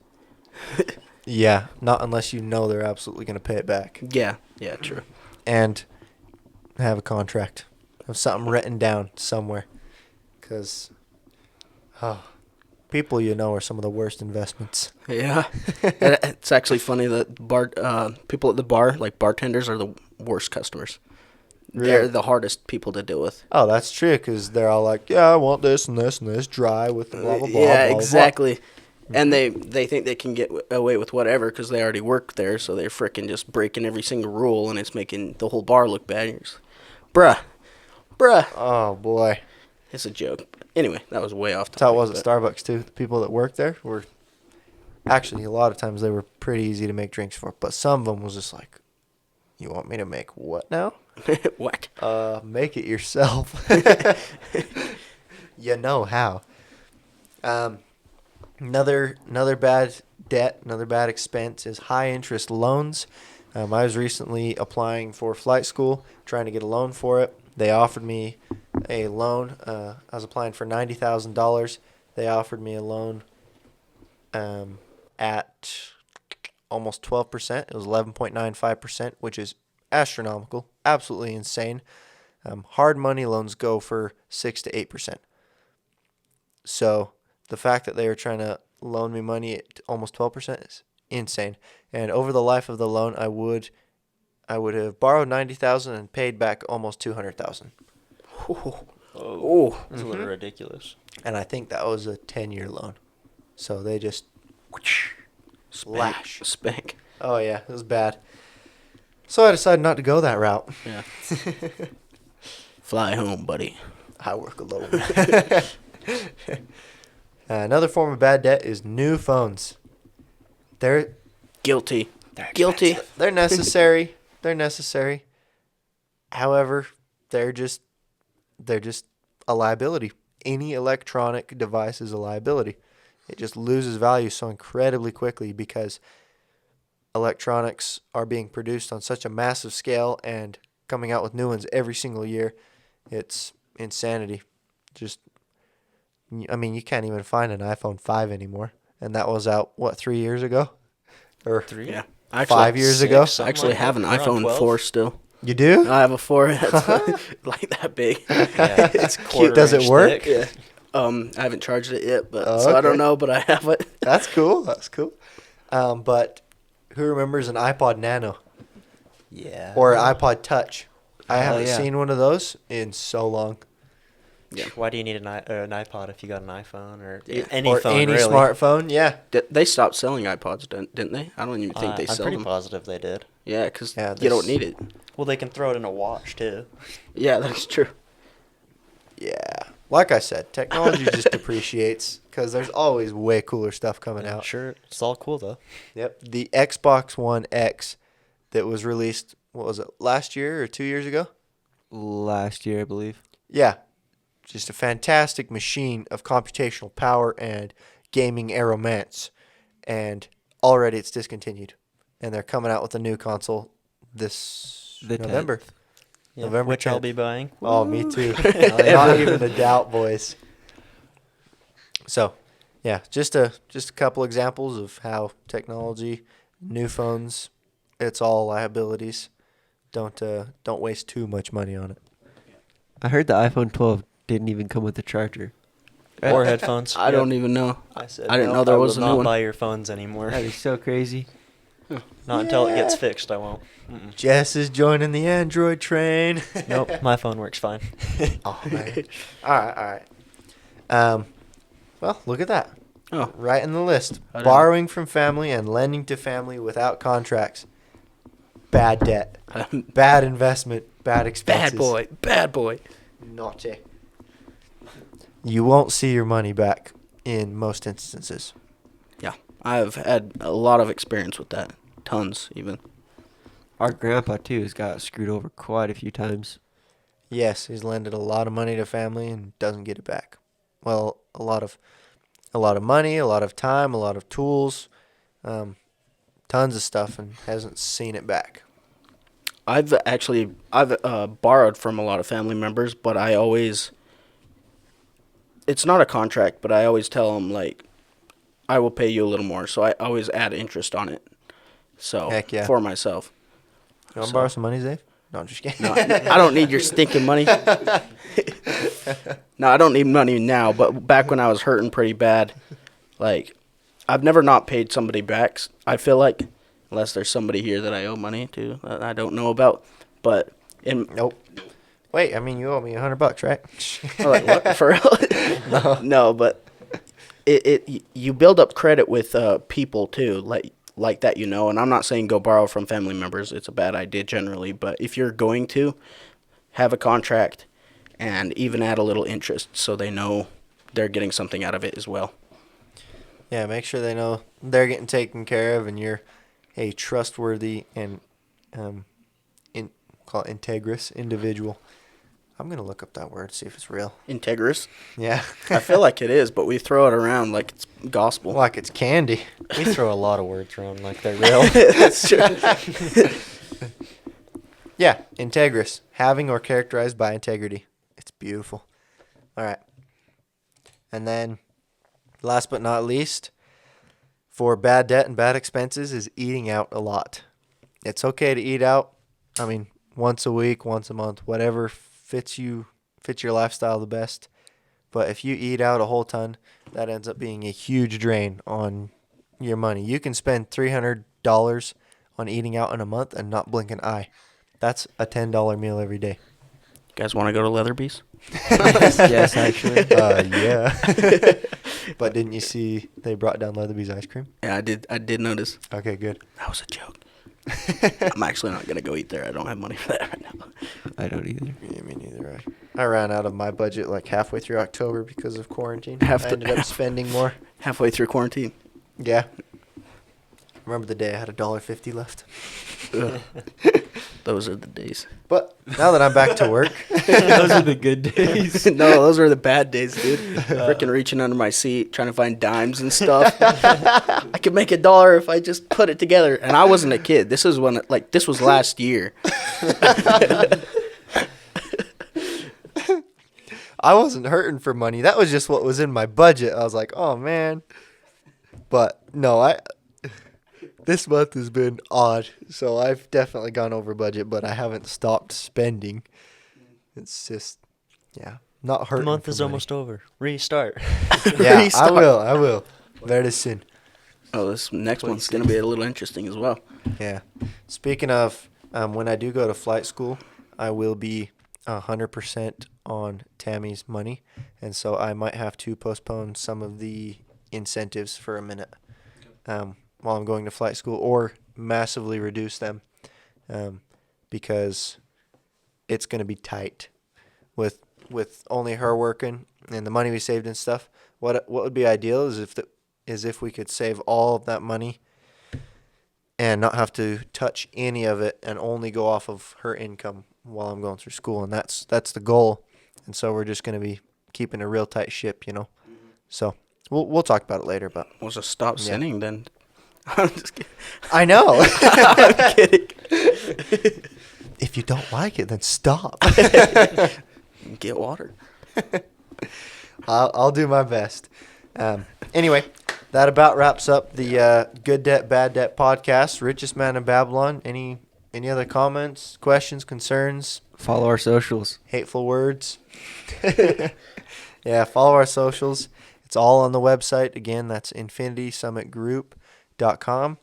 Yeah. Not unless you know they're absolutely going to pay it back. Yeah, true. And have a contract. Have something written down somewhere. Because people are some of the worst investments. Yeah, and it's actually funny that people at the bar, like bartenders, are the worst customers. They're Really? the hardest people to deal with. Oh, that's true, because they're all like, yeah, I want this and this and this, dry with the blah, blah, blah. Yeah, blah, blah, exactly. And they think they can get away with whatever because they already work there, so they're freaking just breaking every single rule, and it's making the whole bar look bad. And you're just, bruh. blah. Oh, boy. It's a joke. Anyway, that was way off topic. That's how it was at but- Starbucks, too. The people that worked there were, actually, a lot of times they were pretty easy to make drinks for, but some of them was just like, you want me to make what now? Whack. Make it yourself. You know how. Another bad debt, another bad expense is high interest loans. I was recently applying for flight school, trying to get a loan for it. They offered me a loan. I was applying for $90,000. They offered me a loan at almost 12%. It was 11.95%, which is astronomical, absolutely insane. Hard money loans go for 6 to 8%. So the fact that they were trying to loan me money at almost 12% is insane. And over the life of the loan, I would have borrowed $90,000 and paid back almost $200,000. Oh, That's a little ridiculous. And I think that was a 10-year loan. So they just slash. Spank. Oh yeah, it was bad. So I decided not to go that route. Yeah. Fly home, buddy. I work alone. Another form of bad debt is new phones. They're Guilty. Guilty. They're necessary. They're necessary. However, they're just a liability. Any electronic device is a liability. It just loses value so incredibly quickly because electronics are being produced on such a massive scale and coming out with new ones every single year. It's insanity. You can't even find an iPhone 5 anymore. And that was out, 3 years ago? Or 3? Yeah. 5 years ago? I actually have an iPhone 4 still. You do? I have a 4 that's like that big. Yeah, It's cute. Does it work? Yeah. I haven't charged it yet, but Oh, so I okay. don't know, but I have it. That's cool. That's cool. But who remembers an iPod Nano Yeah. or an iPod Touch? I Hell haven't yeah. seen one of those in so long. Yeah. Why do you need an iPod if you got an iPhone or Yeah. any or phone? any really? smartphone. Yeah. They stopped selling iPods, didn't they? I don't even think they I'm sell pretty them. positive they did. Yeah, because Yeah, you don't this- need it. Well, they can throw it in a watch too. Yeah, that's true. Yeah. Like I said, technology just depreciates because there's always way cooler stuff coming out. Sure, it's all cool though. Yep. The Xbox One X that was released, what was it, last year or 2 years ago? Last year, I believe. Yeah. Just a fantastic machine of computational power and gaming aromance. And already it's discontinued. And they're coming out with a new console this The November. 10th. Yeah, November which I'll 10th. be buying. Oh, me too. Not even a doubt, boys. So, yeah, just a couple examples of how technology, new phones, it's all liabilities. Don't waste too much money on it. I heard the iPhone 12 didn't even come with a charger. Or headphones. I don't even know. I said I didn't no, know there I was will a new not one. buy your phones anymore. That is so crazy. Not until it gets fixed. I won't. Mm-mm. Jess is joining the Android train. Nope, my phone works fine. Oh man. All right. Well, look at that. Oh, Right in the list. I didn't- Borrowing from family and lending to family without contracts. Bad debt. Bad investment. Bad expenses. bad boy, bad boy. Naughty. You won't see your money back in most instances. Yeah, I've had a lot of experience with that. Tons, even. Our grandpa, too, has got screwed over quite a few times. Yes, he's lended a lot of money to family and doesn't get it back. Well, a lot of money, a lot of time, a lot of tools, tons of stuff, and hasn't seen it back. I've borrowed from a lot of family members, but I always, it's not a contract, but I always tell them, like, I will pay you a little more. So I always add interest on it. So, Heck yeah. for myself. You want to So- borrow some money, Dave? No, I'm just kidding. No, I don't need your stinking money. No, I don't need money now, but back when I was hurting pretty bad, like, I've never not paid somebody back, I feel like, unless there's somebody here that I owe money to that I don't know about. But, Nope. Wait, I mean, you owe me $100, right? I'm like, what? For real? No, but you build up credit with people, too, like that, you know. And I'm not saying go borrow from family members. It's a bad idea generally. But if you're going to, have a contract and even add a little interest so they know they're getting something out of it as well. Yeah, make sure they know they're getting taken care of and you're a trustworthy and call it integrous individual. I'm going to look up that word, see if it's real. Integrous. Yeah. I feel like it is, but we throw it around like it's gospel. Like it's candy. We throw a lot of words around like they're real. That's true. Yeah, integrous. Having or characterized by integrity. It's beautiful. All right. And then, last but not least, for bad debt and bad expenses is eating out a lot. It's okay to eat out. I mean, once a week, once a month, whatever fits your lifestyle the best. But if you eat out a whole ton, that ends up being a huge drain on your money. You can spend $300 on eating out in a month and not blink an eye. That's a $10 meal every day. You guys want to go to Leatherby's? Yes, actually. Yeah. But didn't you see they brought down Leatherby's ice cream? Yeah, I did notice. Okay, good. That was a joke. I'm actually not going to go eat there. I don't have money for that right now. I don't either. Yeah, me neither. I ran out of my budget like halfway through October because of quarantine. I ended up spending more. Halfway through quarantine. Yeah. Remember the day I had $1.50 left? Ugh. Those are the days. But now that I'm back to work, Those are the good days. No, those are the bad days, dude. Freaking reaching under my seat, trying to find dimes and stuff. I could make $1 if I just put it together. And I wasn't a kid. This is when, this was last year. I wasn't hurting for money. That was just what was in my budget. I was like, oh, man. But no, this month has been odd. So I've definitely gone over budget, but I haven't stopped spending. It's just, yeah, not The hurting. month for is money. almost over. Restart. Yeah, I Restart. will. Very soon. Oh, this next one's going to be a little interesting as well. Yeah. Speaking of, when I do go to flight school, I will be 100% on Tammy's money, and so I might have to postpone some of the incentives for a minute while I'm going to flight school, or massively reduce them. because it's going to be tight with only her working and the money we saved and stuff. What would be ideal is if we could save all of that money and not have to touch any of it and only go off of her income while I'm going through school. And that's the goal. And so we're just going to be keeping a real tight ship, So we'll talk about it later. But Well, just stop Yeah. sinning then. I'm just kidding. I know. I'm kidding. If you don't like it, then stop. Get water. I'll do my best. Anyway, that about wraps up the Good Debt, Bad Debt podcast. Richest Man in Babylon. Any other comments, questions, concerns, Follow our socials. hateful words? Yeah, follow our socials. It's all on the website. Again, that's infinitysummitgroup.com.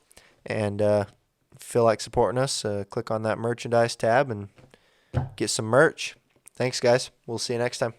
And if you feel like supporting us, click on that merchandise tab and get some merch. Thanks, guys. We'll see you next time.